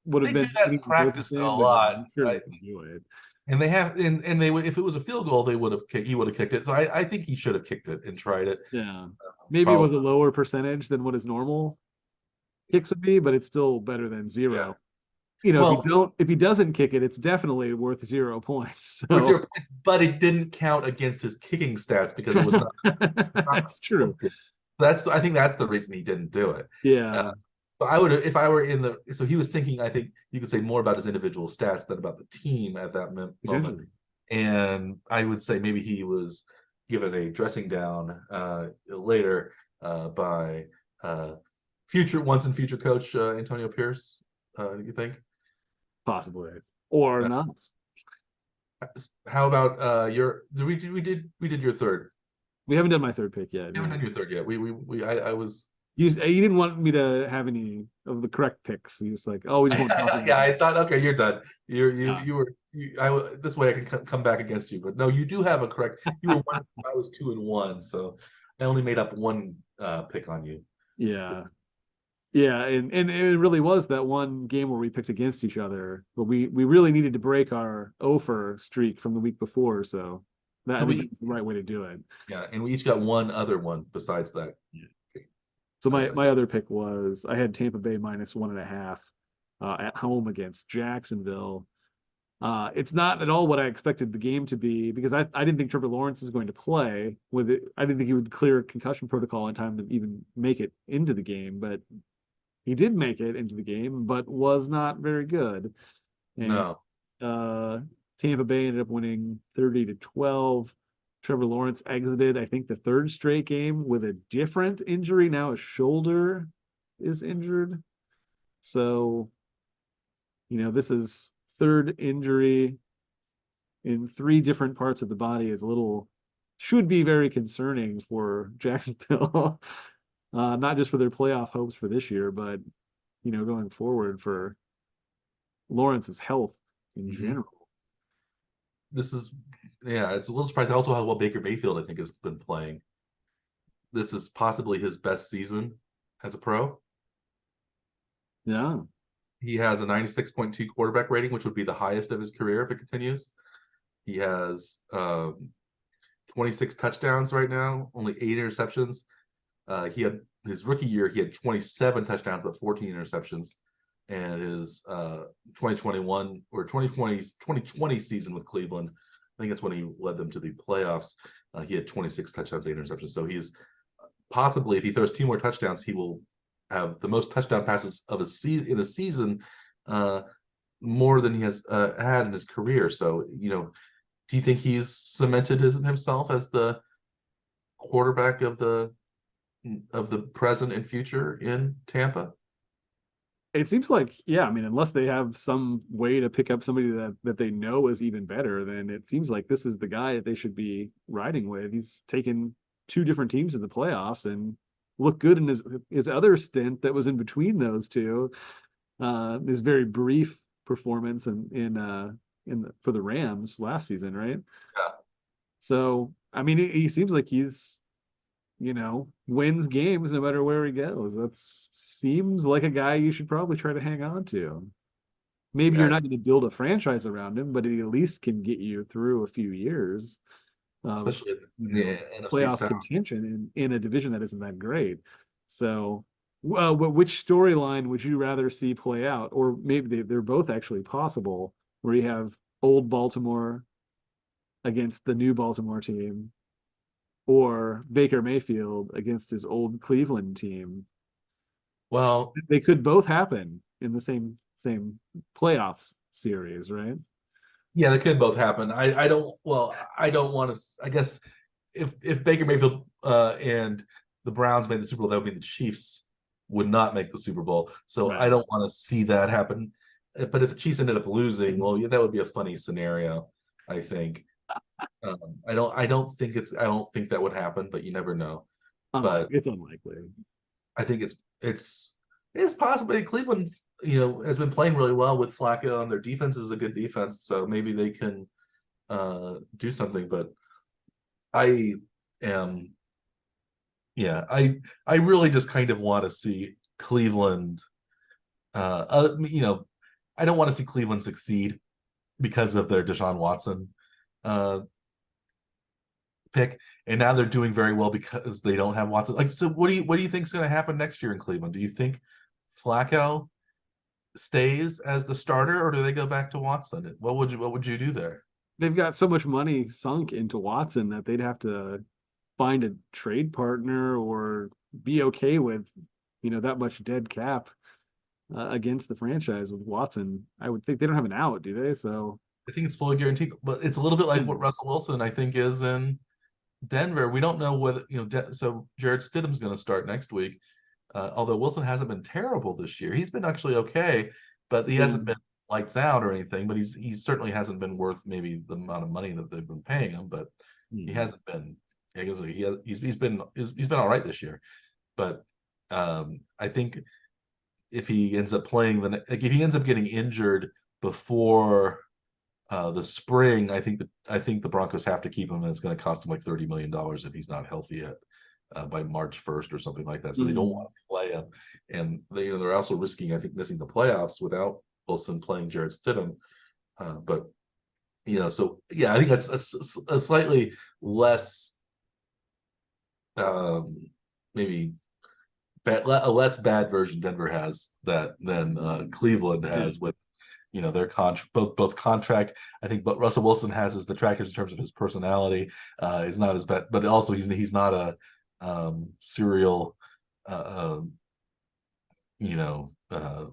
would have been that practice a lot. Sure, do it. And they have, and they would, if it was a field goal, he would have kicked it. So I think he should have kicked it and tried it. Yeah, maybe it was a lower percentage than what his normal kicks would be, but it's still better than zero. Yeah. If he doesn't kick it, it's definitely worth 0 points. So. But it didn't count against his kicking stats because it was not. That's true. I think that's the reason he didn't do it. Yeah. But I would, if I were so he was thinking, I think you could say more about his individual stats than about the team at that moment. and I would say maybe he was given a dressing down later by future once and future coach Antonio Pierce. You think? possibly, or Uh, not. how about your? We did your third. We haven't done my third pick yet. We haven't No, done your third yet. I was you didn't want me to have any of the correct picks. You just like, oh, we just want to talk about yeah, it. I thought, okay, you're done. You Yeah. you were this way I can come back against you, but no, you do have a correct. You were one. I was 2-1, so I only made up one pick on you. Yeah. Yeah, and it really was that one game where we picked against each other, but we really needed to break our over streak from the week before, so that I So think we that's the right way to do it. yeah, and we each got one other one besides that. So I my guess. other pick was I had Tampa Bay -1.5 at home against Jacksonville. It's not at all what I expected the game to be because I didn't think Trevor Lawrence is going to play with it. I didn't think he would clear concussion protocol in time to even make it into the game, but he did make it into the game, but was not very good. And No. uh, Tampa Bay ended up winning 30-12. Trevor Lawrence exited, I think, the third straight game with a different injury. Now his shoulder is injured. So, this is third injury in three different parts of the body is a little, should be very concerning for Jacksonville. Not just for their playoff hopes for this year, but, going forward for Lawrence's health in Hmm. general. This is yeah, it's a little surprising also how well Baker Mayfield I think has been playing. This is possibly his best season as a pro. Yeah. He has a 96.2 quarterback rating, which would be the highest of his career if it continues. He has 26 touchdowns right now, only 8 interceptions. He had his rookie year, he had 27 touchdowns, but 14 interceptions. And his 2021 or 2020 season with Cleveland, I think that's when he led them to the playoffs. He had 26 touchdowns, 8 interceptions. So he's possibly, if he throws 2 more touchdowns, he will have the most touchdown passes of a season in a season, uh, more than he has had in his career. So, do you think he's cemented himself as the quarterback of the present and future in Tampa? It seems like, yeah, I mean, unless they have some way to pick up somebody that they know is even better, then it seems like this is the guy that they should be riding with. He's taken two different teams to the playoffs and looked good in his other stint that was in between those two. His very brief performance for the Rams last season, right? Yeah, So, I mean, he seems like he's wins games no matter where he goes. That seems like a guy you should probably try to hang on to. Maybe you're yeah, not going to build a franchise around him, but he at least can get you through a few years of, especially in the NFC playoff South. contention in a division that isn't that great. So, which storyline would you rather see play out? Or maybe they're both actually possible, where you have old Baltimore against the new Baltimore team, or Baker Mayfield against his old Cleveland team. Well, They could both happen in the same playoffs series, right? yeah, they could both happen. I don't. Well, I don't want to. I guess if Baker Mayfield and the Browns made the Super Bowl, that would mean the Chiefs would not make the Super Bowl. So I Right. don't want to see that happen. But if the Chiefs ended up losing, well, yeah, that would be a funny scenario. I think. I don't think that would happen, but you never know. But It's unlikely. I think it's possible. Cleveland, has been playing really well with Flacco, and their defense is a good defense, so maybe they can do something. But I am, yeah, I really just kind of want to see Cleveland. Uh, uh, you know, I don't want to see Cleveland succeed because of their Deshaun Watson uh pick, and now they're doing very well because they don't have Watson. Like, so what do you think is going to happen next year in Cleveland? Do you think Flacco stays as the starter, or do they go back to Watson? What would you do there? They've got so much money sunk into Watson that they'd have to find a trade partner or be okay with, that much dead cap against the franchise with Watson. I would think they don't have an out, do they? So I think it's fully guaranteed, but it's a little bit like what Hmm. Russell Wilson I think is in Denver. We don't know whether so Jared Stidham's going to start next week. Although Wilson hasn't been terrible this year, he's been actually okay, but he hasn't been And lights out or anything. But he certainly hasn't been worth maybe the amount of money that they've been paying him. But he hmm. hasn't been. I guess he's been all right this year. But I think if he ends up playing if he ends up getting injured before the spring, I think the Broncos have to keep him, and it's going to cost him like $30 million if he's not healthy yet by March 1st or something like that. So they don't Hmm. want to play him, and they're also risking, I think, missing the playoffs without Wilson playing Jared Stidham. But so yeah, I think that's a slightly less maybe a less bad version Denver has than Cleveland Yeah. has with their both contract. I think but Russell Wilson has his detractors in terms of his personality. Is not as bad, but also he's not a serial uh, you know uh,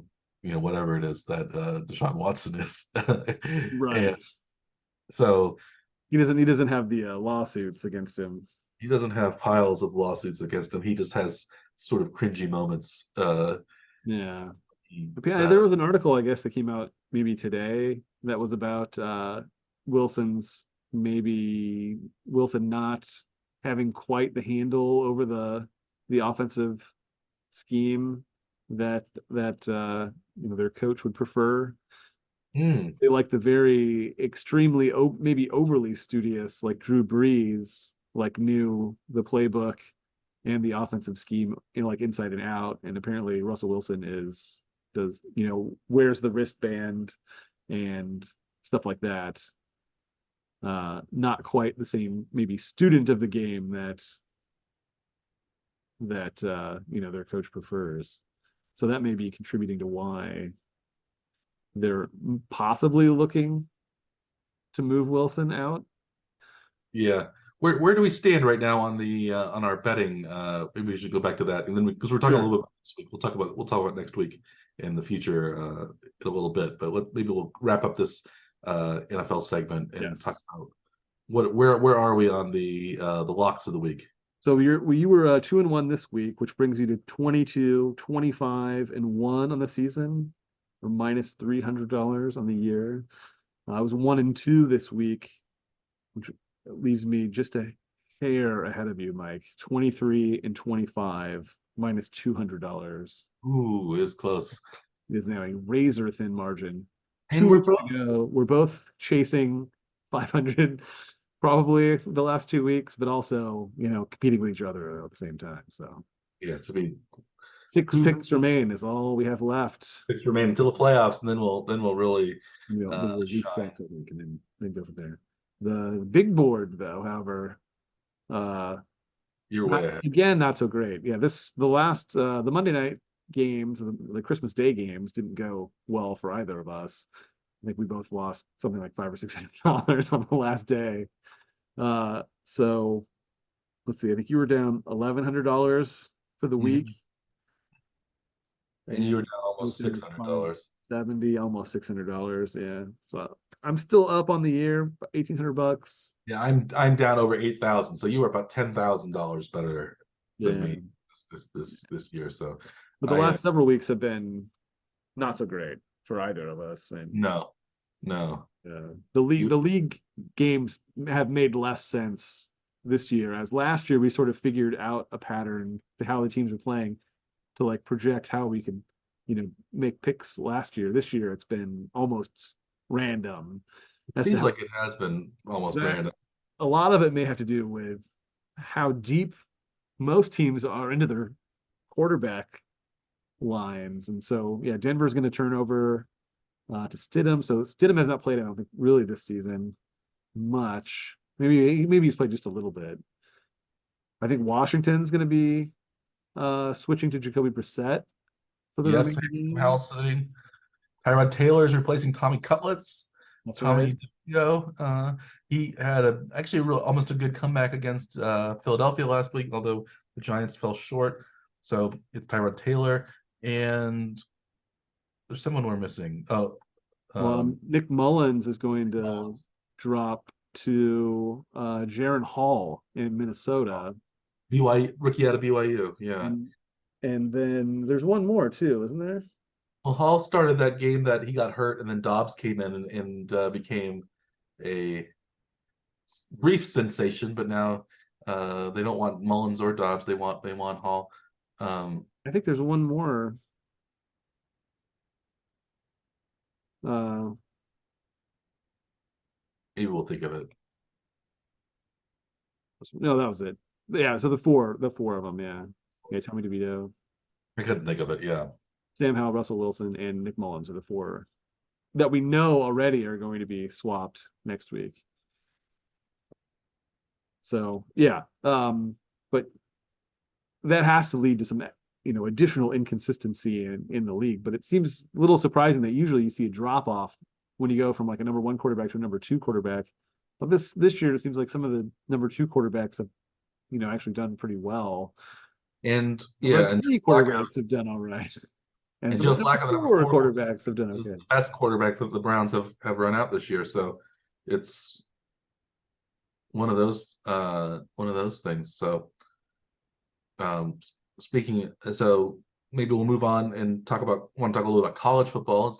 whatever it is that Deshaun Watson is. And Right. so He doesn't have the lawsuits against him. he doesn't have piles of lawsuits against him. He just has sort of cringy moments Yeah. But yeah, that there was an article, I guess, that came out maybe today that was about Wilson's maybe Wilson not having quite the handle over the offensive scheme that their coach would prefer. mm, They like the very extremely maybe overly studious, like Drew Brees, like knew the playbook and the offensive scheme, like inside and out. And apparently Russell Wilson wears the wristband and stuff like that. Not quite the same, maybe student of the game that their coach prefers. So that may be contributing to why they're possibly looking to move Wilson out. yeah. Where do we stand right now on the on our betting? Maybe we should go back to that, and then because we're talking a Sure. little bit this week, we'll talk about next week in the future in a little bit. But maybe we'll wrap up this NFL segment and talk Yes. about where are we on the locks of the week? So you were 2-1 this week, which brings you to 22, 25, and 1 on the season, or minus $300 on the year. I was 1-2 this week, which leaves me just a hair ahead of you, Mike. 23 and 25, minus $200. Ooh, it is close. It is now a razor thin margin. And Two we're weeks both ago, we're both chasing 500 probably the last 2 weeks, but also, competing with each other at the same time. So yeah. So we six who picks remain is all we have left. picks remain until the playoffs, and then we'll really Then we'll reset, shine I think, and then go from there. The big board, though, however, uh, your way ahead. not so great. Yeah, the Monday night games, the Christmas Day games didn't go well for either of us. I think we both lost something like $500 or $600 on the last day. So let's see. I think you were down $1,100 for the week, Mhm. And you and were down almost posted $600. 570, almost $600. Yeah. So I'm still up on the year, $1,800. Yeah, I'm down over 8,000. So you were about $10,000 better than Yeah. me this year. So But the I last several weeks have been not so great for either of us. And no, no. the You league games have made less sense this year, as last year we sort of figured out a pattern to how the teams are playing to like project how we could, make picks last year. This year it's been almost random it as to seems how like it has been almost that random. a lot of it may have to do with how deep most teams are into their quarterback lines. And so, yeah, Denver's going to turn over to Stidham. So Stidham has not played, I don't think, really this season much. Maybe he's played just a little bit. I think Washington's going to be switching to Jacoby Brissett for the Yes, remaining House games. sitting. Tyrod Taylor is replacing Tommy Cutlets. That's right. Tommy he had actually almost a good comeback against Philadelphia last week, although the Giants fell short. So it's Tyrod Taylor, and there's someone we're missing. Oh, Nick Mullins is going to Mullins. drop to Jaron Hall in Minnesota. BYU rookie out of BYU. Yeah. And then there's one more too, isn't there? Well, Hall started that game that he got hurt, and then Dobbs came in and became a brief sensation. But now they don't want Mullins or Dobbs. They want Hall. I think there's one more. Maybe we'll think of it. No, that was it. Yeah, so the four of them, yeah. Yeah, Tommy DeVito, I couldn't think of it. Yeah. Sam Howell, Russell Wilson, and Nick Mullins are the four that we know already are going to be swapped next week. So yeah, but that has to lead to some additional inconsistency in the league. But it seems a little surprising that usually you see a drop off when you go from like a number one quarterback to a number two quarterback. But this year it seems like some of the number two quarterbacks have actually done pretty well. And Number yeah, and three quarterbacks have done all right. And some Joe of the number Flacco, the number four four quarterbacks have done is okay. the best quarterback that the Browns have run out this year. So it's one of those things. So speaking, so maybe we'll move on and want to talk a little about college football.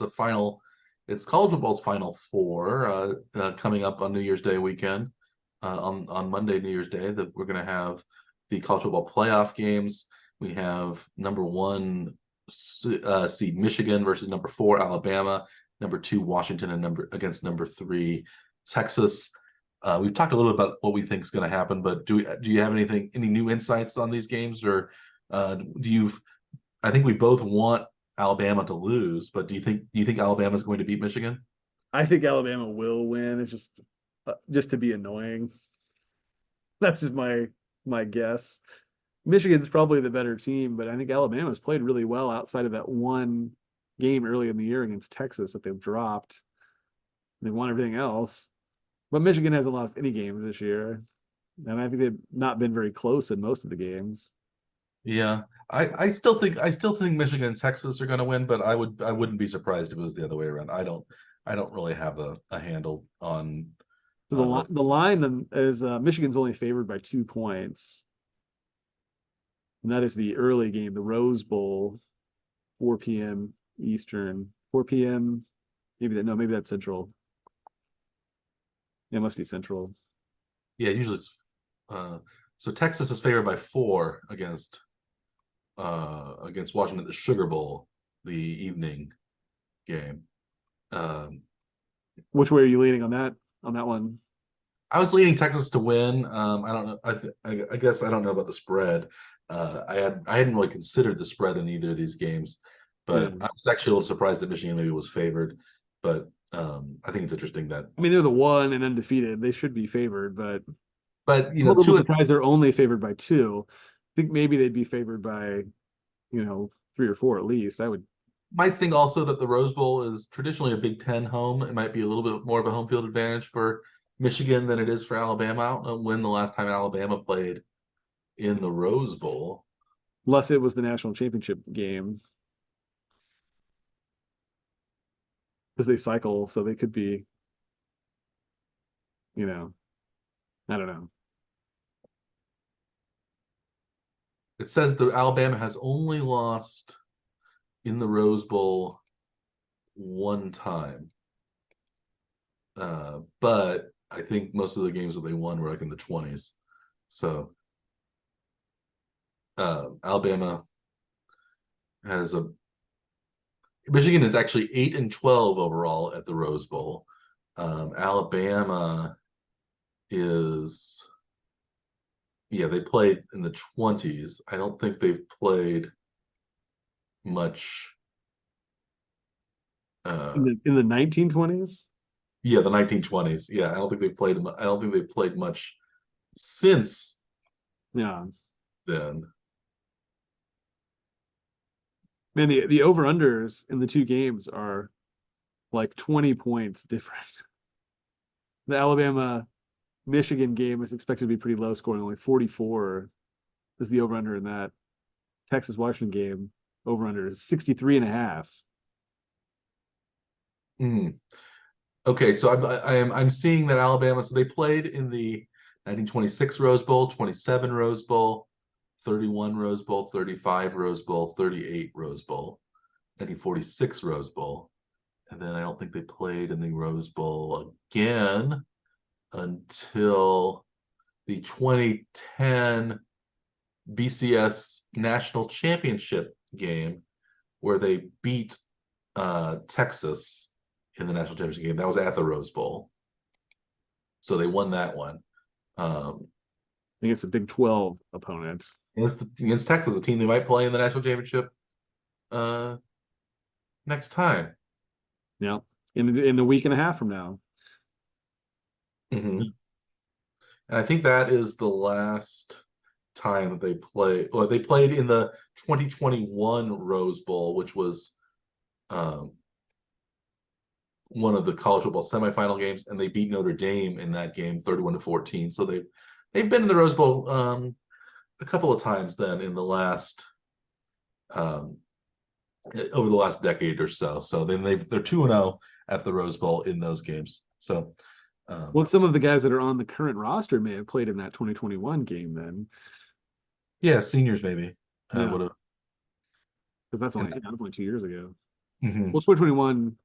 It's college football's final four coming up on New Year's Day weekend. On Monday, New Year's Day, that we're going to have the college football playoff games. We have number one seed Michigan versus number four Alabama, number two Washington, and against number three Texas. We've talked a little bit about what we think is going to happen, but do you have any new insights on these games, or I think we both want Alabama to lose, but do you think Alabama is going to beat Michigan? I think Alabama will win. It's just to be annoying. That's just my guess. Michigan's probably the better team, but I think Alabama's played really well outside of that one game early in the year against Texas that they've dropped. They won everything else. But Michigan hasn't lost any games this year. And I think they've not been very close in most of the games. Yeah. I still think Michigan and Texas are going to win, but I wouldn't be surprised if it was the other way around. I don't really have a handle on So the line then is Michigan's only favored by 2 points. And that is the early game, the Rose Bowl, 4 p.m. Eastern, 4 p.m. Maybe that's Central. Yeah, it must be Central. Yeah, usually it's so Texas is favored by 4 against Washington at the Sugar Bowl, the evening game. Which way are you leaning on that one? I was leaning Texas to win. I don't know. I guess I don't know about the spread. I hadn't really considered the spread in either of these games, but I was actually a little surprised that Michigan maybe was favored. But I think it's interesting that they're the 1 and undefeated. They should be favored, but I'm a little surprised they're only favored by 2. I think maybe they'd be favored by 3 or 4 at least. I would. Might think also that the Rose Bowl is traditionally a Big Ten home. It might be a little bit more of a home field advantage for Michigan than it is for Alabama. I don't know when the last time Alabama played in the Rose Bowl. Unless it was the national championship game. Because they cycle, so they could be, I don't know. It says that Alabama has only lost in the Rose Bowl 1 time. But I think most of the games that they won were like in the 20s. So Alabama has Michigan is actually 8-12 overall at the Rose Bowl. Alabama is, they played in the 20s. I don't think they've played much in the 1920s. Yeah, the 1920s. Yeah, I don't think they've played much since then. Man, the over-unders in the 2 games are like 20 points different. The Alabama-Michigan game is expected to be pretty low scoring, only 44 is the over-under in that. Texas-Washington game, over-under is 63.5. Mm. Okay, so I'm seeing that Alabama. So they played in the 1926 Rose Bowl, 27 Rose Bowl, 31 Rose Bowl, 35 Rose Bowl, 38 Rose Bowl, 1946 Rose Bowl, and then I don't think they played in the Rose Bowl again until the 2010 BCS National Championship game, where they beat Texas in the national championship game. That was at the Rose Bowl, so they won that one. I think it's a Big 12 opponent. Against Texas, a team they might play in the national championship uh, next time. Yeah, in a week and a half from now. Mm-hmm. And I think that is the last time that they play. Well, they played in the 2021 Rose Bowl, which was um, one of the college football semifinal games, and they beat Notre Dame in that game 31-14. So they've been in the Rose Bowl a couple of times then in the last um, over the last decade or so. So then they're 2-0 at the Rose Bowl in those games. So well, some of the guys that are on the current roster may have played in that 2021 game then. yeah, seniors maybe Yeah, would have. because that's only 2 years ago. Mm-hmm. Well, 2021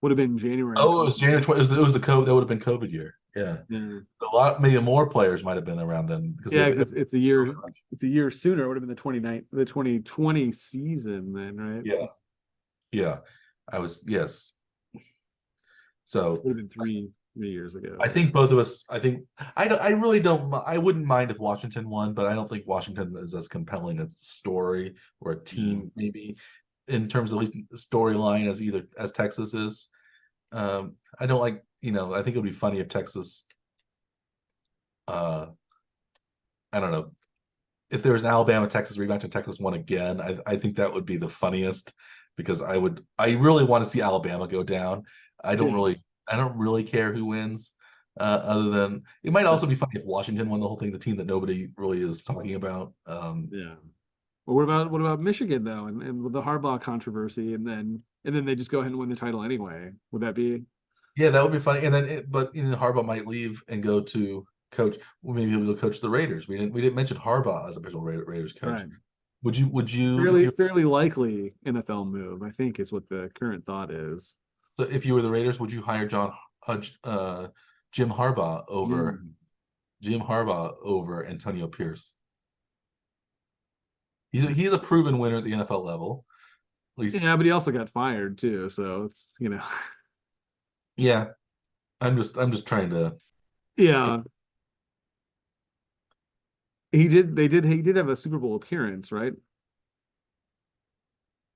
would have been January. Oh, it was January 20. It was the COVID. That would have been COVID year. Yeah, Yeah, a lot, maybe more players might have been around then because yeah, because it's a year. It's a year sooner. It would have been the 2020 season then, right? yeah, yeah. I was yes. So Would have been three years I ago. think both of us. I really don't. I wouldn't mind if Washington won, but I don't think Washington is as compelling a story or a team, maybe in terms of at least storyline as Texas is. I don't like. I think it would be funny if Texas. I don't know if there was an Alabama Texas rematch and Texas won again. I think that would be the funniest because I really want to see Alabama go down. I don't Yeah. really I don't really care who wins. Other than it might also be funny if Washington won the whole thing, the team that nobody really is talking about. Yeah. Well, what about Michigan though, and with the Harbaugh controversy, and then they just go ahead and win the title anyway? Would that be? Yeah, that would be funny. And then, but Harbaugh might leave and go to coach. Well, maybe he'll coach the Raiders. We didn't mention Harbaugh as a potential Raiders coach. Right. Would you if Fairly likely NFL move, I think, is what the current thought is. so if you were the Raiders, would you hire Jim Harbaugh over Mm. Antonio Pierce? He's a proven winner at the NFL level. At least, Yeah, but he also got fired too, so it's. yeah. I'm just trying to skip. Yeah, he did have a Super Bowl appearance, right?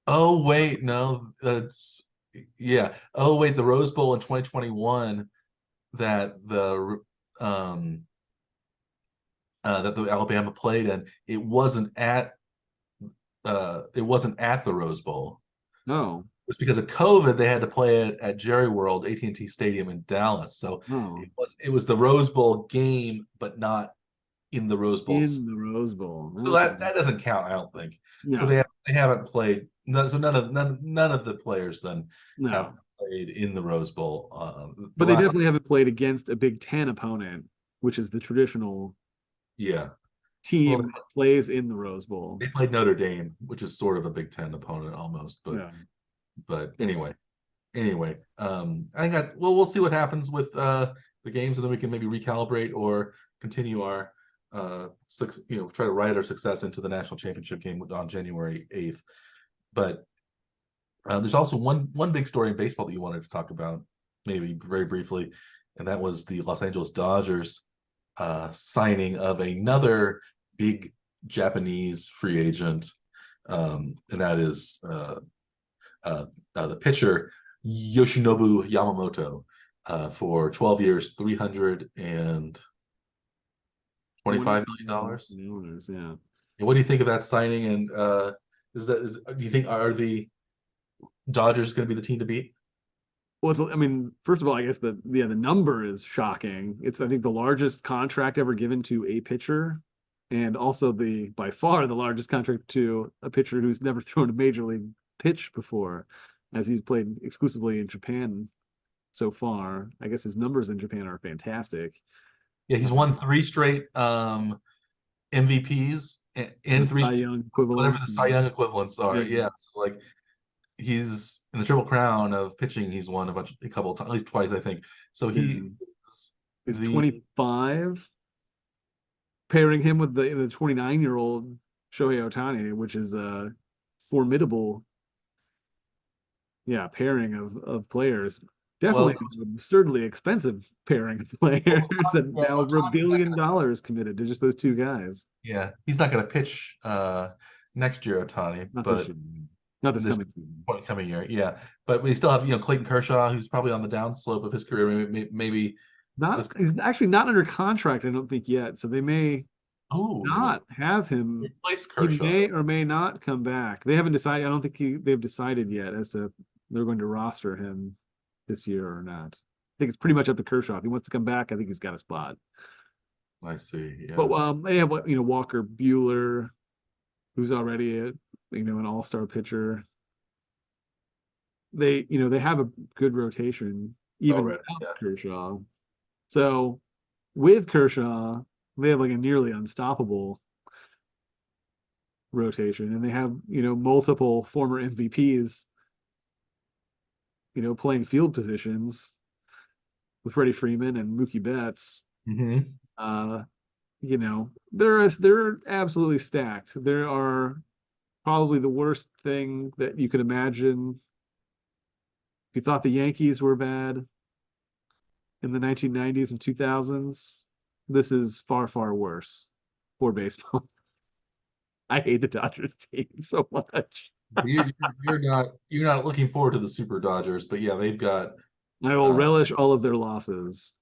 Oh wait, no. Yeah. Oh wait, the Rose Bowl in 2021 that um the Alabama played in, it wasn't at the Rose Bowl. No. It's because of COVID they had to play it at Jerry World, AT&T Stadium in Dallas. So Oh, it was the Rose Bowl game, but not in the Rose Bowl. in the Rose Bowl. So Okay. that doesn't count, I don't think. So No, they haven't played. So none of the players then have no. played in the Rose Bowl. The But they last time, definitely haven't played against a Big Ten opponent, which is the traditional yeah. Well, team that plays in the Rose Bowl. they played Notre Dame, which is sort of a Big Ten opponent almost. But Yeah. anyway, I think we'll see what happens with the games, and then we can maybe recalibrate or continue our try to ride our success into the national championship game on January 8th. But there's also one big story in baseball that you wanted to talk about, maybe very briefly, and that was the Los Angeles Dodgers signing of another big Japanese free agent, and that is the pitcher Yoshinobu Yamamoto for 12 years, $325 million. Yeah. And what do you think of that signing? And do you think are the Dodgers going to be the team to beat? Well, I mean, first of all, I guess the number is shocking. It's I think the largest contract ever given to a pitcher, and also the by far the largest contract to a pitcher who's never thrown a major league pitch before. as he's played exclusively in Japan so far. I guess his numbers in Japan are fantastic. Yeah, he's won 3 straight MVPs and And three Cy Young whatever equivalents. the Cy Young equivalents are. Yeah, Yeah, so like he's in the Triple Crown of pitching. He's won a couple of times, at least twice, I think. So yeah. he is He's the 25. Pairing him with the 29-year-old Shohei Ohtani, which is a formidable, yeah, pairing of players. Definitely well, an absurdly expensive pairing of players, and now over Ohtani's not gonna, $1 billion committed to just those two guys. yeah, he's not going to pitch next year, Ohtani, Not this but year, not this this coming season. coming year, yeah. But we still have Clayton Kershaw, who's probably on the downslope of his career. Maybe Not this. he's actually not under contract, I don't think yet. So they may Oh, they might not have him. replace He Kershaw. may or may not come back. They haven't decided. I don't think they've decided yet as to they're going to roster him this year or not. I think it's pretty much up to Kershaw. If he wants to come back, I think he's got a spot. I see. Yeah. But they have Walker Bueller, who's already an all-star pitcher. They have a good rotation even Already, without yeah. Kershaw. So with Kershaw, they have like a nearly unstoppable rotation, and they have multiple former MVPs playing field positions with Freddie Freeman and Mookie Betts. Mm-hmm. Uh, they're absolutely stacked. There are probably the worst thing that you could imagine. If you thought the Yankees were bad in the 1990s and 2000s, this is far, far worse for baseball. I hate the Dodgers team so much. You're not looking forward to the Super Dodgers, but yeah, they've got I will relish all of their losses.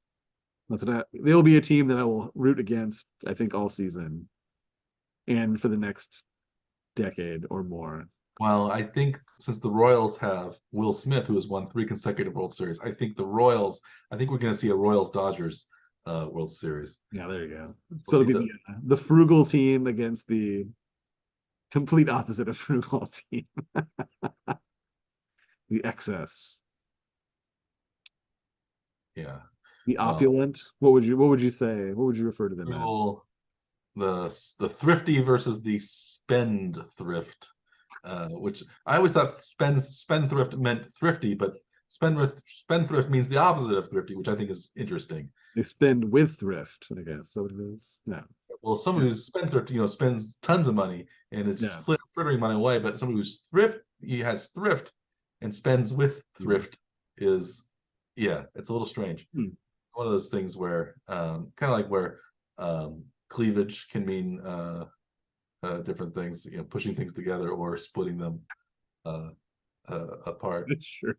They'll be a team that I will root against, I think, all season and for the next decade or more. well, I think since the Royals have Will Smith, who has won 3 consecutive World Series, I think we're going to see a Royals Dodgers World Series. Yeah, there you go. We'll So see it'll be the frugal team against the complete opposite of frugal team. The excess. Yeah. The opulent. What would you say? What would you refer to them as? Frugal, the thrifty versus the spendthrift, which I always thought spendthrift meant thrifty, but spendthrift means the opposite of thrifty, which I think is interesting. They spend with thrift, I guess. So it is. No. Well, someone who's spendthrift, spends tons of money and is Yeah. frittering money away, but someone who's he has thrift and spends with thrift is, yeah, it's a little strange. One of those things where, kind of like where cleavage can mean different things, pushing things together or splitting them apart. Sure.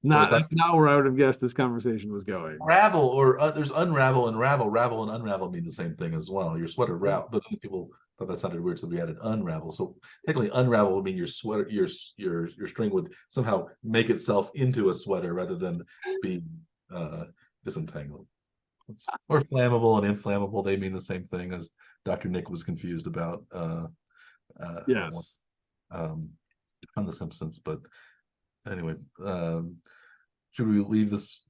That's not where I would have guessed this conversation was going. Ravel or there's unravel and ravel. Ravel and unravel mean the same thing as well. Your sweater ravel, but people thought that sounded weird, so we added unravel. So technically, unravel would mean your sweater, your string would somehow make itself into a sweater rather than be disentangled. Or flammable and inflammable, they mean the same thing, as Dr. Nick was confused about. Yes. On The Simpsons, but anyway, should we leave this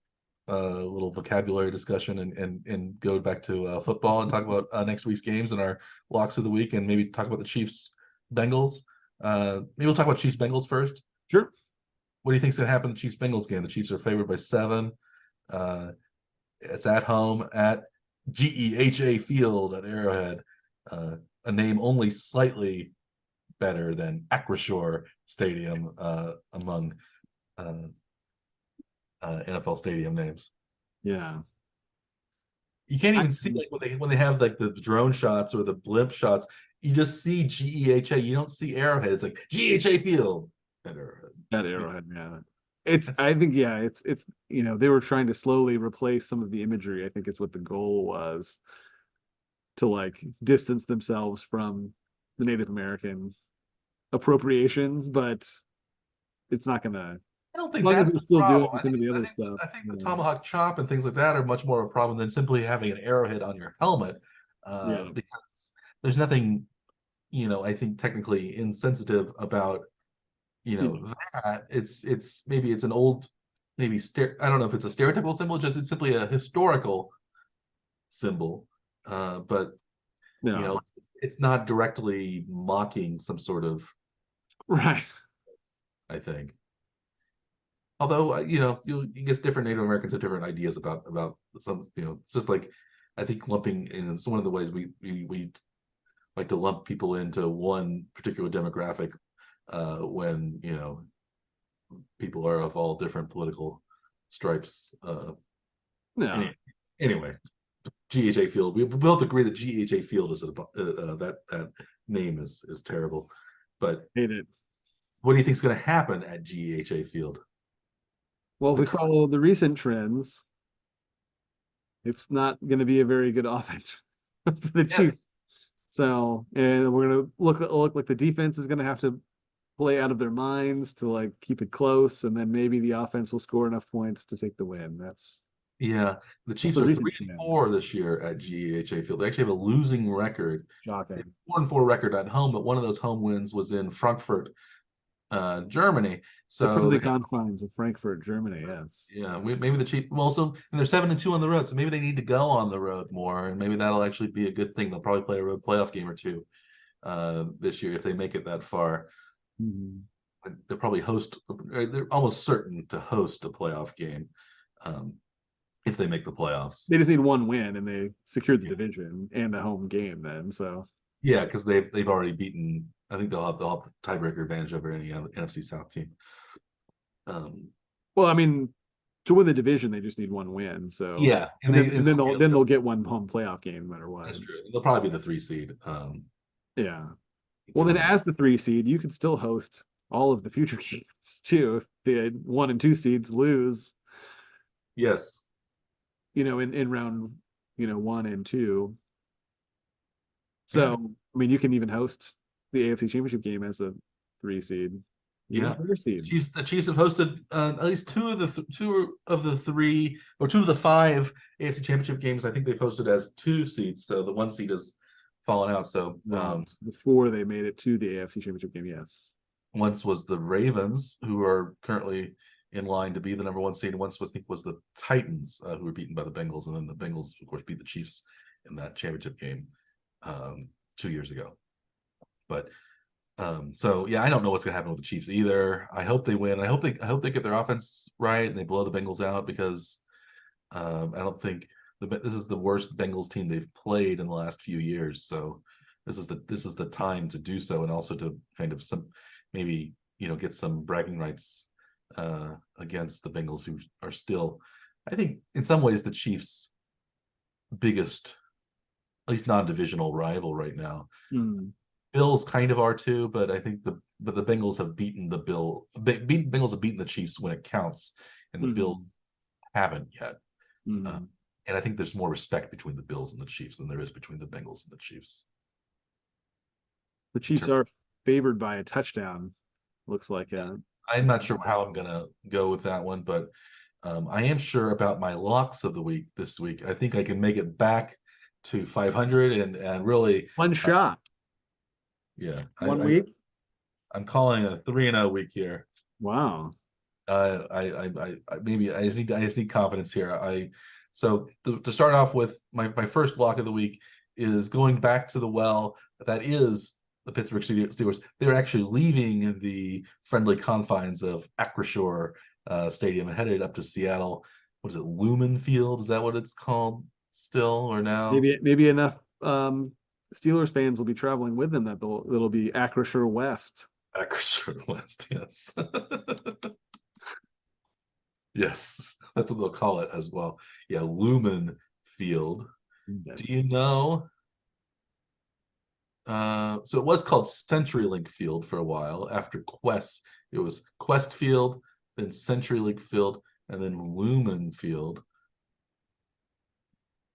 little vocabulary discussion and go back to football and talk about next week's games and our locks of the week, and maybe talk about the Chiefs Bengals? Maybe we'll talk about Chiefs Bengals first. Sure. What do you think's going to happen in the Chiefs Bengals game? The Chiefs are favored by 7. It's at home at GEHA Field at Arrowhead, a name only slightly better than Acrisure Stadium among NFL stadium names. Yeah. You can't even see, like, when they have like the drone shots or the blimp shots, you just see GEHA. You don't see Arrowhead. It's like GEHA Field at Arrowhead. At Arrowhead, yeah. I think, yeah, it's they were trying to slowly replace some of the imagery. I think is what the goal was, to like distance themselves from the Native American appropriation, but it's not gonna. I don't think As long as that's they're the still problem. doing some of the other stuff. I think the tomahawk chop and things like that are much more of a problem than simply having an arrowhead on your helmet, Yeah. because there's nothing I think technically insensitive about, that. Maybe it's an old, I don't know if it's a stereotypical symbol, just it's simply a historical symbol. But No, it's not directly mocking some sort of, right. I think. Although, you get different Native Americans have different ideas about some, it's just like, I think lumping in, it's one of the ways we like to lump people into one particular demographic, when people are of all different political stripes. No, Anyway, GHA Field. We both agree that GHA Field is that name is terrible. But hate it. what do you think is going to happen at GHA Field? Well, if The we follow the recent trends, it's not going to be a very good offense for the Chiefs. Yes, So, and we're going to look like the defense is going to have to play out of their minds to like keep it close, and then maybe the offense will score enough points to take the win. yeah. The That's Chiefs the are recent three and trend. four this year at GHA Field. They actually have a losing record. They have Shocking. a 4-4 record at home, but one of those home wins was in Frankfurt, Germany. The So friendly they have, confines of Frankfurt, Germany. Yes. yeah, maybe the Chiefs. Well, also, and they're 7-2 on the road, so maybe they need to go on the road more, and maybe that'll actually be a good thing. They'll probably play a road playoff game or two, this year if they make it that far. Mhm. They'll probably host. They're almost certain to host a playoff game, um, if they make the playoffs. They just need one win, and they secured the Yeah, division and the home game. Then, so yeah, because they've already beaten. I think they'll have the tiebreaker advantage over any NFC South team. Um, well, I mean, to win the division, they just need one win. So, yeah, and they and then they'll get one home playoff game no matter what. that's true. They'll probably be the 3 seed. Yeah. Well, then Given as the 3 seed, you could still host all of the future games too. If the 1 and 2 seeds lose, yes, in round, 1 and 2. yeah, So, I mean, you can even host the AFC Championship game as a 3 seed, even a yeah. 4 seed. The Chiefs have hosted, at least two of the three, or two of the five AFC Championship games. I think they've hosted as 2 seeds, so the 1 seed has fallen out. So, Well, before they made it to the AFC Championship game, yes. once was the Ravens, who are currently in line to be the number 1 seed. Once was, I think, was the Titans, who were beaten by the Bengals, and then the Bengals, of course, beat the Chiefs in that championship game, 2 years ago. But so yeah, I don't know what's gonna happen with the Chiefs either. I hope they win. I hope they get their offense right and they blow the Bengals out, because I don't think this is the worst Bengals team they've played in the last few years. So this is the time to do so, and also to kind of maybe get some bragging rights, against the Bengals, who are still, I think, in some ways, the Chiefs' biggest, at least non-divisional rival right now. Mm. Bills kind of are too, but I think the Bengals have beaten Bengals have beaten the Chiefs when it counts, and the Bills haven't yet. Mm. And I think there's more respect between the Bills and the Chiefs than there is between the Bengals and the Chiefs. The Chiefs are favored by a touchdown. Looks like I'm not sure how I'm gonna go with that one, but I am sure about my locks of the week this week. I think I can make it back to 500, and really, one shot, yeah, 1 week. I'm calling it a 3-0 week here. Wow. Maybe I just need confidence here. So to start off with, my first block of the week is going back to the well. That is the Pittsburgh Steelers. They're actually leaving the friendly confines of Acrisure Stadium and headed up to Seattle. What is it, Lumen Field? Is that what it's called still, or now? Maybe enough Steelers fans will be traveling with them that it'll be Acrisure West. Acrisure West, yes. Yes, that's what they'll call it as well. Yeah, Lumen Field. Do you know? So it was called CenturyLink Field for a while. After Quest, it was Quest Field, then CenturyLink Field, and then Lumen Field.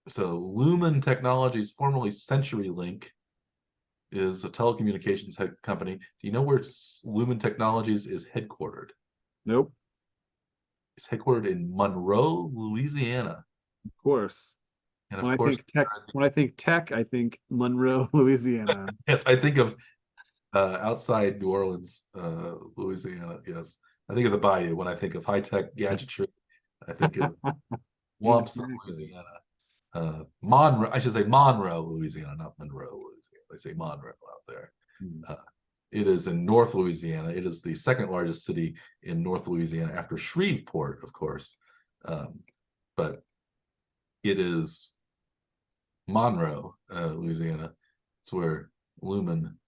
So Lumen Technologies, formerly CenturyLink, is a telecommunications company. Do you know where Lumen Technologies is headquartered? Nope. It's headquartered in Monroe, Louisiana. Of course. And of When I course, think tech, I think Monroe, Louisiana. yes, I think of outside New Orleans, Louisiana. Yes, I think of the Bayou when I think of high tech gadgetry. I think of Wamps, Exactly. Louisiana. Monroe, I should say Monroe, Louisiana, not Monroe, Louisiana. They say Monroe out there. Hmm. It is in North Louisiana. It is the second largest city in North Louisiana after Shreveport, of course. But it is Monroe, Louisiana. It's where Lumen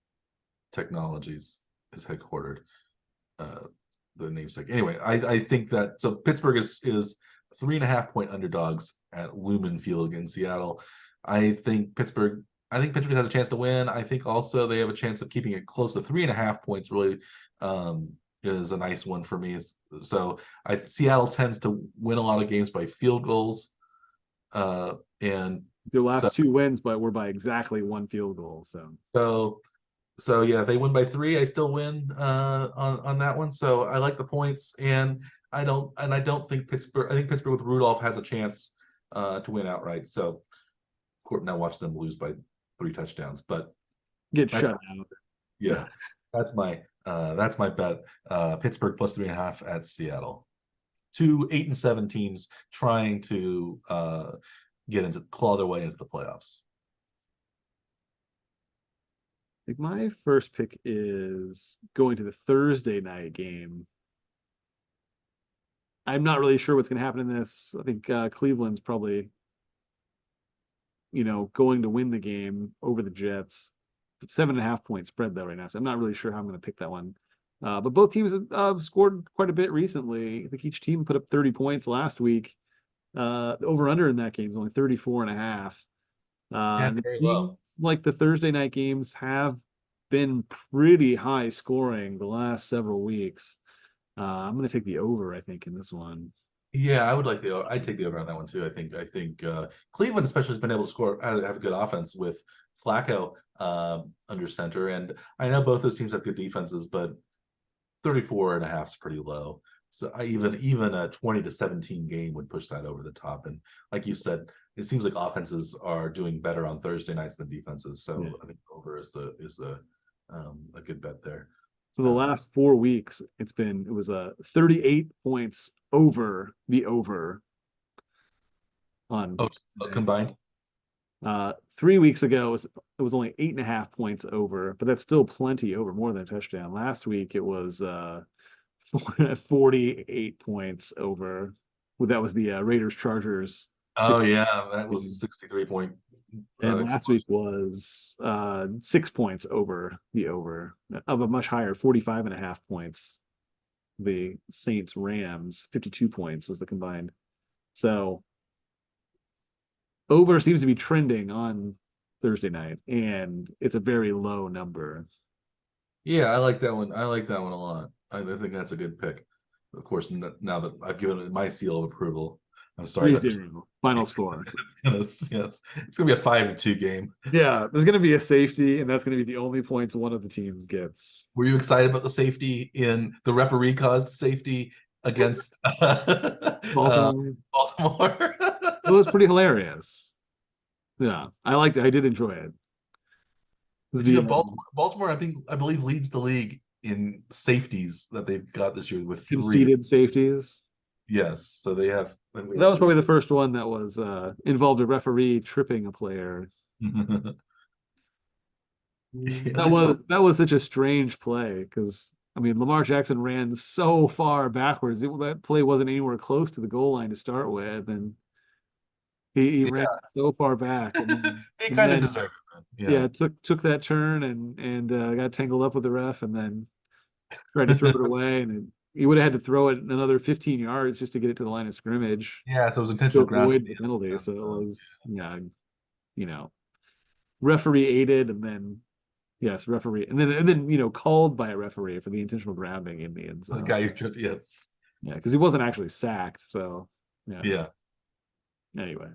Technologies is headquartered. The namesake. Anyway, I think that so Pittsburgh is 3.5 point underdogs at Lumen Field in Seattle. I think Pittsburgh has a chance to win. I think also they have a chance of keeping it close to 3.5 points. Really, is a nice one for me. So Seattle tends to win a lot of games by field goals, and Their so last two wins, but were by exactly one field goal. so yeah, they win by 3. I still win on that one. So I like the points, and I don't think Pittsburgh. I think Pittsburgh with Rudolph has a chance to win outright. So of course now watch them lose by 3 touchdowns. But Get that's shut out. yeah, that's my bet. Pittsburgh plus 3.5 at Seattle. 2 8-7 teams trying to claw their way into the playoffs. I think my first pick is going to the Thursday night game. I'm not really sure what's going to happen in this. I think Cleveland's probably, going to win the game over the Jets. 7.5 point spread though right now, so I'm not really sure how I'm going to pick that one. But both teams have scored quite a bit recently. I think each team put up 30 points last week. The over under in that game is only 34.5. Yeah, And it's it very seems low. like the Thursday night games have been pretty high scoring the last several weeks. I'm going to take the over, I think, in this one. Yeah, I'd take the over on that one too. I think Cleveland especially has been able to score, have a good offense with Flacco under center, and I know both those teams have good defenses, but 34.5 is pretty low. So even a 20-17 game would push that over the top. And like you said, it seems like offenses are doing better on Thursday nights than defenses. So Yeah. I think over is a good bet there. So the last 4 weeks, it was 38 points over the over on Oh, today. combined. 3 weeks ago, it was only 8.5 points over, but that's still plenty over, more than a touchdown. Last week it was 48 points over. Well, that was the Raiders Chargers Oh 6 yeah, that was a game. 63-point And last week explosion. was 6 points over the over of a much higher 45.5 points. The Saints Rams 52 points was the combined. So over seems to be trending on Thursday night, and it's a very low number. Yeah, I like that one. I like that one a lot. I think that's a good pick. Of course, now that I've given it my seal of approval, I'm sorry to 3-0 final score. it's gonna be a 5-2 game. Yeah, there's going to be a safety, and that's going to be the only points one of the teams gets. Were you excited about the safety in the referee caused safety against Baltimore. Baltimore? It was pretty hilarious. Yeah, I liked it. I did enjoy it. Did you The know Baltimore? I believe leads the league in safeties that they've got this year with 3. conceded safeties. Yes, so they have. That was probably the first one that was involved a referee tripping a player. At That least was for that was such a strange play because I mean Lamar Jackson ran so far backwards. That play wasn't anywhere close to the goal line to start with, and he ran yeah, so far back, and then he and kind of then deserved it. Yeah. yeah, took that turn and got tangled up with the ref, and then tried to throw it away, and he would have had to throw it another 15 yards just to get it to the line of scrimmage Yeah, so it was to intentional grounding. avoid the penalty. So it was, yeah, you know, referee aided, and then yes, referee, and then called by a referee for the intentional grounding in the end The zone. guy who tripped, yes. Yeah, because he wasn't actually sacked. So yeah. Yeah. Anyway,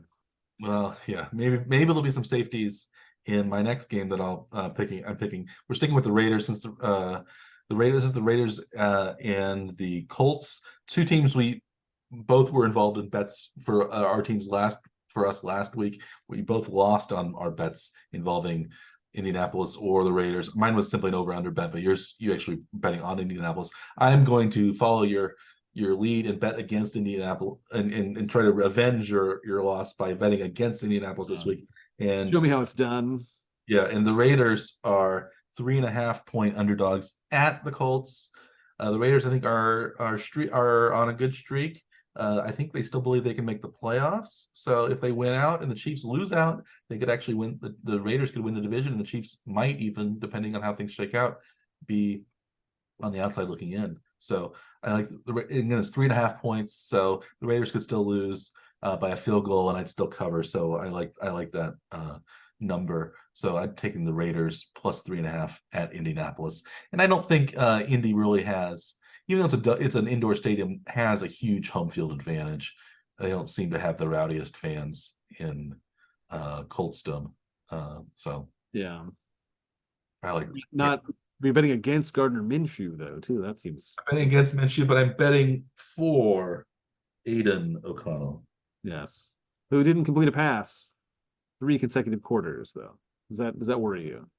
Well, yeah. Maybe there'll be some safeties in my next game that I'm picking. We're sticking with the Raiders since the Raiders and the Colts, two teams we both were involved in bets for our teams last for us last week. We both lost on our bets involving Indianapolis or the Raiders. Mine was simply an over/under bet, but you actually betting on Indianapolis. I'm going to follow your lead and bet against Indianapolis and try to avenge your loss by betting against Indianapolis this week. And show me how it's done. Yeah, and the Raiders are 3.5-point underdogs at the Colts. The Raiders, I think, are on a good streak. I think they still believe they can make the playoffs. So if they win out and the Chiefs lose out, they could actually win. The Raiders could win the division, and the Chiefs might even, depending on how things shake out, be on the outside looking in. So I like again, it's 3.5 points. So the Raiders could still lose by a field goal, and I'd still cover. So I like that number. So I'm taking the Raiders plus 3.5 at Indianapolis. And I don't think Indy really has, even though it's an indoor stadium, has a huge home field advantage. They don't seem to have the rowdiest fans in Coltsdome. So yeah, I like not be betting against Gardner Minshew though too. That seems I'm betting against Minshew, but I'm betting for Aiden O'Connell. yes, who didn't complete a pass 3 consecutive quarters though. Does that worry you?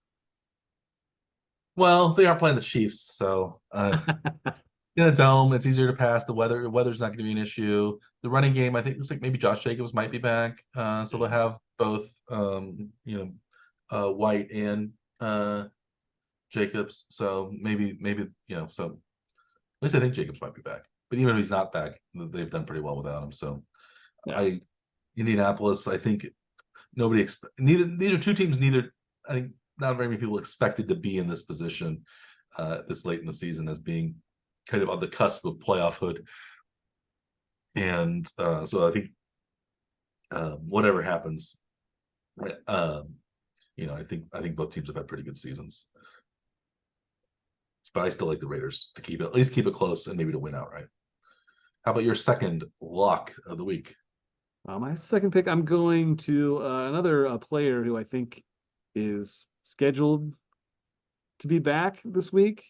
Well, they are playing the Chiefs, so in a dome, it's easier to pass. The weather's not going to be an issue. The running game, I think, looks like maybe Josh Jacobs might be back. So they'll have both, White and Jacobs. So maybe so at least I think Jacobs might be back. But even if he's not back, they've done pretty well without him. So Yeah. Indianapolis, I think neither two teams, I think not very many people expected to be in this position this late in the season as being kind of on the cusp of playoffhood. And so I think whatever happens, I think both teams have had pretty good seasons. But I still like the Raiders to at least keep it close and maybe to win outright. How about your second lock of the week? My second pick, I'm going to another player who I think is scheduled to be back this week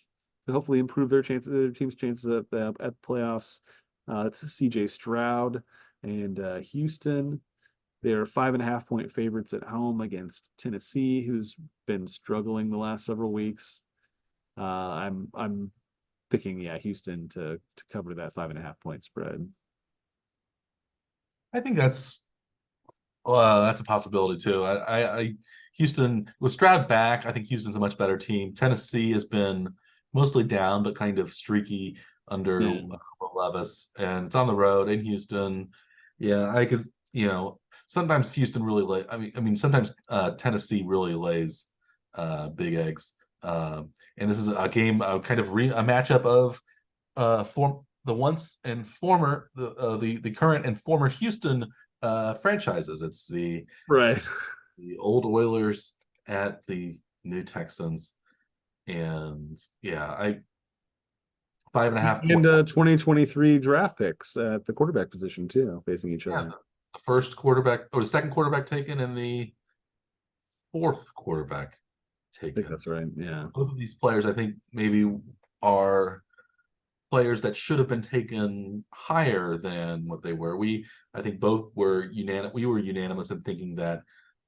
to hopefully improve their team's chances at playoffs. It's CJ Stroud and Houston. They're 5.5-point favorites at home against Tennessee, who's been struggling the last several weeks. I'm picking Houston to cover that 5.5-point spread. I think that's a possibility too. I Houston with Stroud back, I think Houston's a much better team. Tennessee has been mostly down, but kind of streaky under Levis, and it's on the road in Houston. Yeah, I could, sometimes Houston really sometimes Tennessee really lays big eggs. And this is a game, kind of a matchup of the once and former, the current and former Houston franchises. It's the old Oilers at the new Texans, and 5.5 And points. 2023 draft picks at the quarterback position too, facing each other. The first quarterback or the second quarterback taken and the fourth quarterback taken. I think that's right. Yeah. Both of these players, I think, maybe are players that should have been taken higher than what they were. I think both were unanimous. We were unanimous in thinking that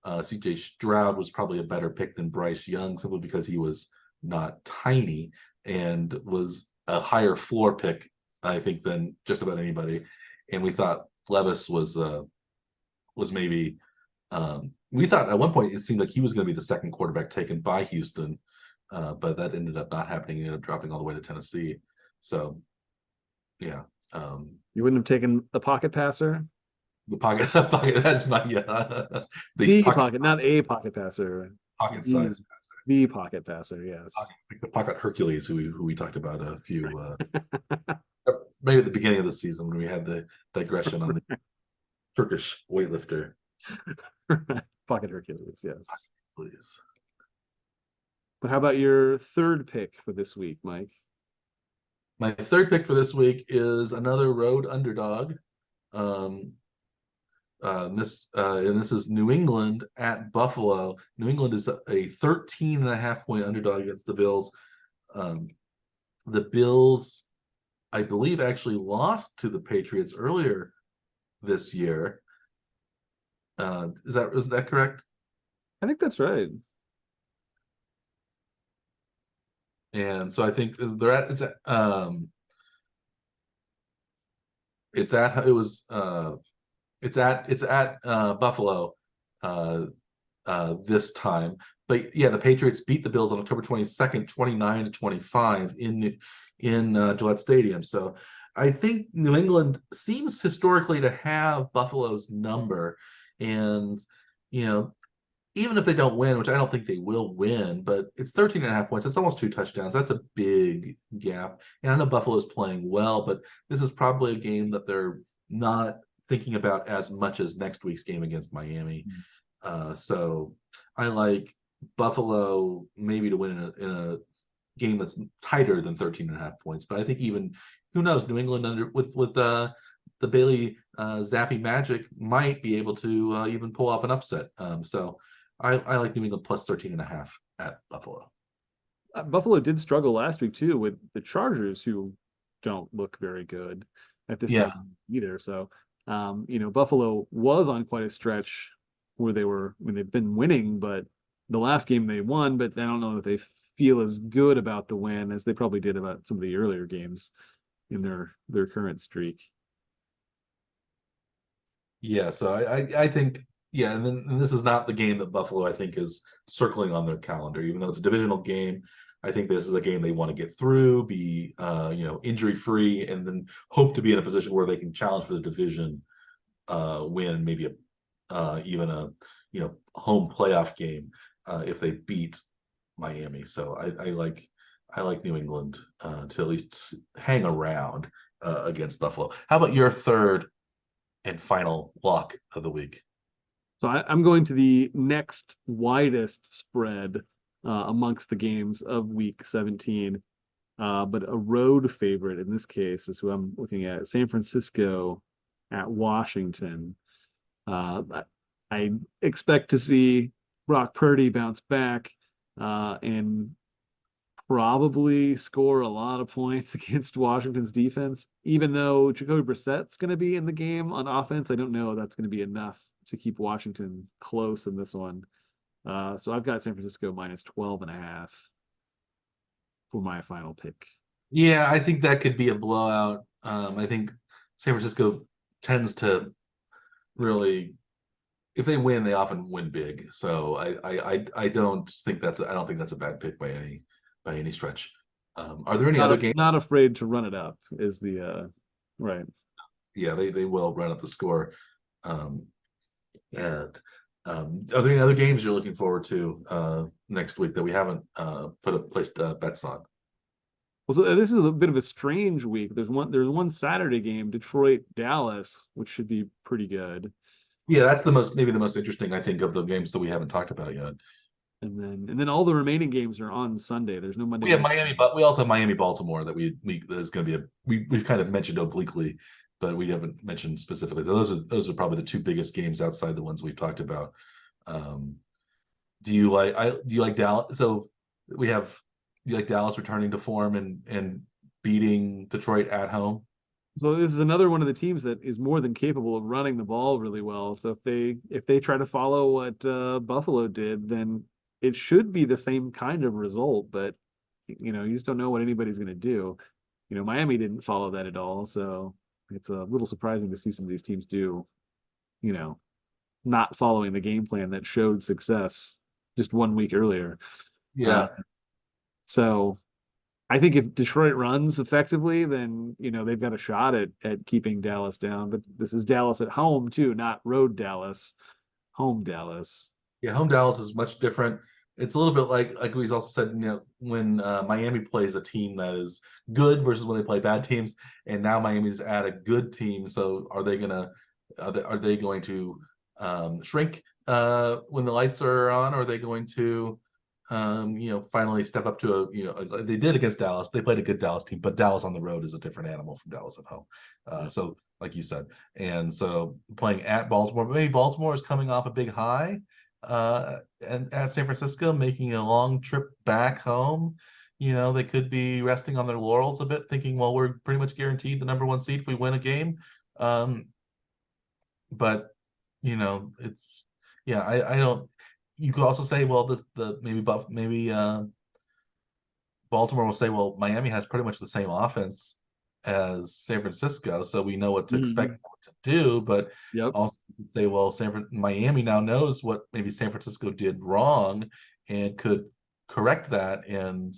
CJ Stroud was probably a better pick than Bryce Young, simply because he was not tiny and was a higher floor pick, I think, than just about anybody. And we thought Levis was maybe. We thought at one point it seemed like he was going to be the second quarterback taken by Houston, but that ended up not happening. He ended up dropping all the way to Tennessee. So, you wouldn't have taken the pocket passer. The pocket. That's my the pocket, not a pocket passer. Pocket size passer. The pocket passer, yes. The pocket Hercules, who we talked about a few, maybe at the beginning of the season when we had the digression on the Turkish weightlifter. Pocket Hercules, yes. Please. But how about your third pick for this week, Mike? My third pick for this week is another road underdog. This is New England at Buffalo. New England is a 13.5-point underdog against the Bills. The Bills, I believe, actually lost to the Patriots earlier this year. Is that correct? I think that's right. And so I think they're at it's at it was it's at Buffalo uh this time. But yeah, the Patriots beat the Bills on October 22nd, 29-25 in Gillette Stadium. So I think New England seems historically to have Buffalo's number. And you know, even if they don't win, which I don't think they will win, but it's 13 and a half points. It's almost 2 touchdowns. That's a big gap. And I know Buffalo's playing well, but this is probably a game that they're not thinking about as much as next week's game against Miami. So I like Buffalo maybe to win in a game that's tighter than 13 and a half points. But I think even, who knows, New England under with the Bailey Zappy magic might be able to even pull off an upset. So I like New England plus 13 and a half at Buffalo. Buffalo did struggle last week too with the Chargers, who don't look very good at this Yeah. time either. So, Buffalo was on quite a stretch where they've been winning, but the last game they won, but I don't know that they feel as good about the win as they probably did about some of the earlier games in their current streak. Yeah, so I think, yeah, and this is not the game that Buffalo I think is circling on their calendar, even though it's a divisional game. I think this is a game they want to get through, be injury free, and then hope to be in a position where they can challenge for the division, win maybe even a home playoff game if they beat Miami. So I like New England to at least hang around against Buffalo. How about your third and final lock of the week? So I'm going to the next widest spread amongst the games of Week 17. But a road favorite in this case is who I'm looking at: San Francisco at Washington. I expect to see Brock Purdy bounce back and probably score a lot of points against Washington's defense. Even though Jacoby Brissett's going to be in the game on offense, I don't know that's going to be enough to keep Washington close in this one. So I've got San Francisco minus 12 and a half for my final pick. Yeah, I think that could be a blowout. I think San Francisco tends to really, if they win, they often win big. So I don't think that's a bad pick by any stretch. Are there any other games? Not afraid to run it up is the right. Yeah, they will run up the score. Um, and are there any other games you're looking forward to next week that we haven't placed bets on? Well, so this is a bit of a strange week. There's one Saturday game, Detroit Dallas, which should be pretty good. Yeah, that's maybe the most interesting, I think, of the games that we haven't talked about yet. And then all the remaining games are on Sunday. There's no Monday We have night. Miami, but we also have Miami Baltimore that we is going to be we've kind of mentioned obliquely, but we haven't mentioned specifically. So those are probably the two biggest games outside the ones we've talked about. Um, do you like Dallas? So we have do you like Dallas returning to form and beating Detroit at home? So this is another one of the teams that is more than capable of running the ball really well. So if they try to follow what Buffalo did, then it should be the same kind of result. But you just don't know what anybody's going to do. Miami didn't follow that at all, so it's a little surprising to see some of these teams do, you know, not following the game plan that showed success just 1 week earlier. Uh, Yeah, so I think if Detroit runs effectively, then they've got a shot at keeping Dallas down. But this is Dallas at home too, not road Dallas, home Dallas. yeah, home Dallas is much different. It's a little bit like we also said, when Miami plays a team that is good versus when they play bad teams, and now Miami's at a good team. So are they going to shrink when the lights are on? Or are they going to finally step up to like they did against Dallas? They played a good Dallas team, but Dallas on the road is a different animal from Dallas at home. So like you said, and so playing at Baltimore, maybe Baltimore is coming off a big high and at San Francisco, making a long trip back home. They could be resting on their laurels a bit, thinking, well, we're pretty much guaranteed the number one seed if we win a game. But it's I don't. You could also say, well, this the maybe Buff maybe Baltimore will say, well, Miami has pretty much the same offense as San Francisco, so we know what to expect, Mhm. what to do. But Yep. also say, well, Miami now knows what maybe San Francisco did wrong and could correct that and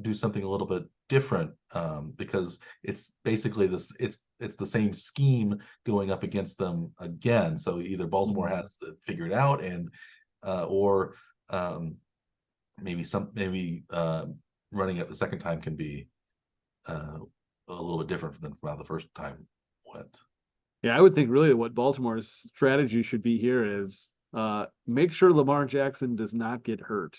do something a little bit different, because it's basically it's the same scheme going up against them again. So either Baltimore Mhm. has it figured out and or maybe running it the second time can be uh, a little bit different than how the first time went. Yeah, I would think really what Baltimore's strategy should be here is make sure Lamar Jackson does not get hurt.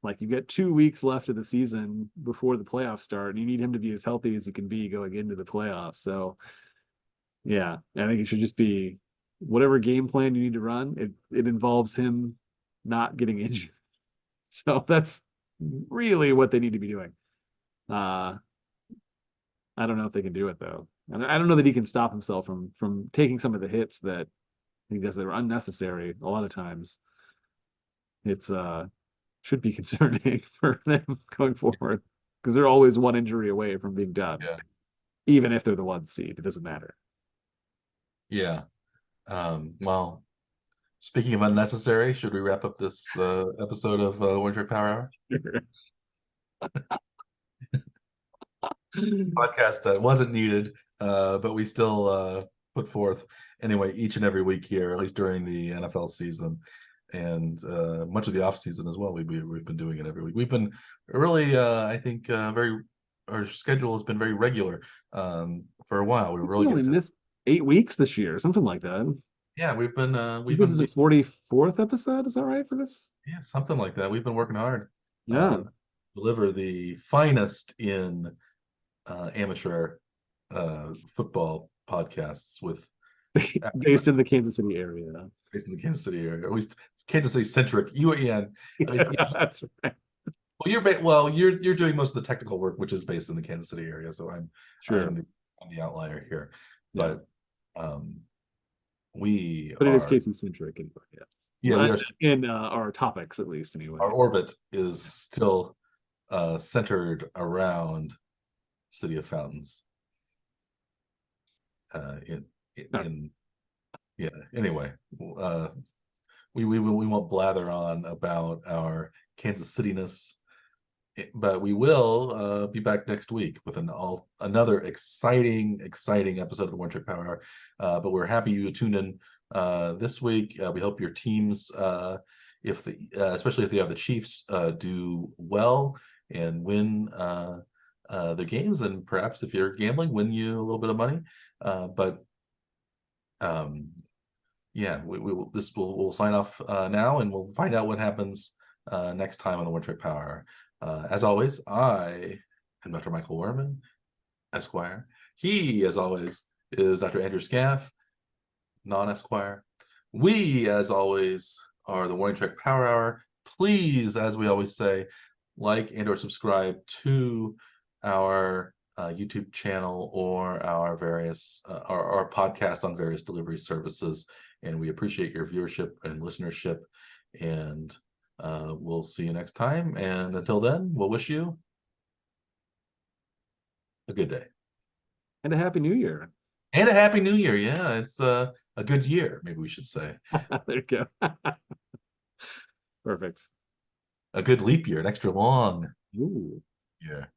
Like you get 2 weeks left of the season before the playoffs start, and you need him to be as healthy as he can be going into the playoffs. So yeah, I think it should just be whatever game plan you need to run. It involves him not getting injured. So that's really what they need to be doing. Uh, I don't know if they can do it though. And I don't know that he can stop himself from taking some of the hits that he does that are unnecessary. A lot of times, it's should be concerning for them going forward because they're always one injury away from being done. Yeah, Even if they're the one seed, it doesn't matter. yeah. Well, speaking of unnecessary, should we wrap up this episode of One Trick Power Hour podcast that wasn't needed, but we still put forth anyway each and every week here, at least during the NFL season and much of the off season as well. We've been doing it every week. We've been really, I think, very. Our schedule has been very regular for a while. We were We really only getting to. missed 8 weeks this year, something like that. Yeah, I think this is the 44th episode. Is that right for this? yeah, something like that. We've been working hard Yeah. deliver the finest in amateur football podcasts with Based in the Kansas City area. based in the Kansas City area, at least Kansas City centric. You and at least yeah. That's right. Well, you're doing most of the technical work, which is based in the Kansas City area. So Sure. I'm the outlier here, Yeah. but um, we But it is are Casey centric anyway, yes. yeah we are In our topics, at least, our anyway. orbit is still centered around City of Fountains. In No. in yeah. Anyway, uh, we won't blather on about our Kansas City-ness, but we will be back next week with another exciting episode of the One Trick Power Hour. But we're happy you tuned in this week. We hope your teams, especially if they have the Chiefs, do well and win their games, and perhaps if you're gambling, win you a little bit of money. But um, yeah, we'll sign off now, and we'll find out what happens next time on the One Trick Power Hour. As always, I am Dr. Michael Werman, Esquire. He, as always, is Dr. Andrew Scaff, non-Esquire. We, as always, are the One Trick Power Hour. Please, as we always say, like and or subscribe to our YouTube channel or our various our podcast on various delivery services, and we appreciate your viewership and listenership. And we'll see you next time. And until then, we'll wish you a good day And a happy new year. and a happy New Year. Yeah, it's a good year. Maybe we should say There you go. Perfect. a good leap year, an extra long Ooh. year.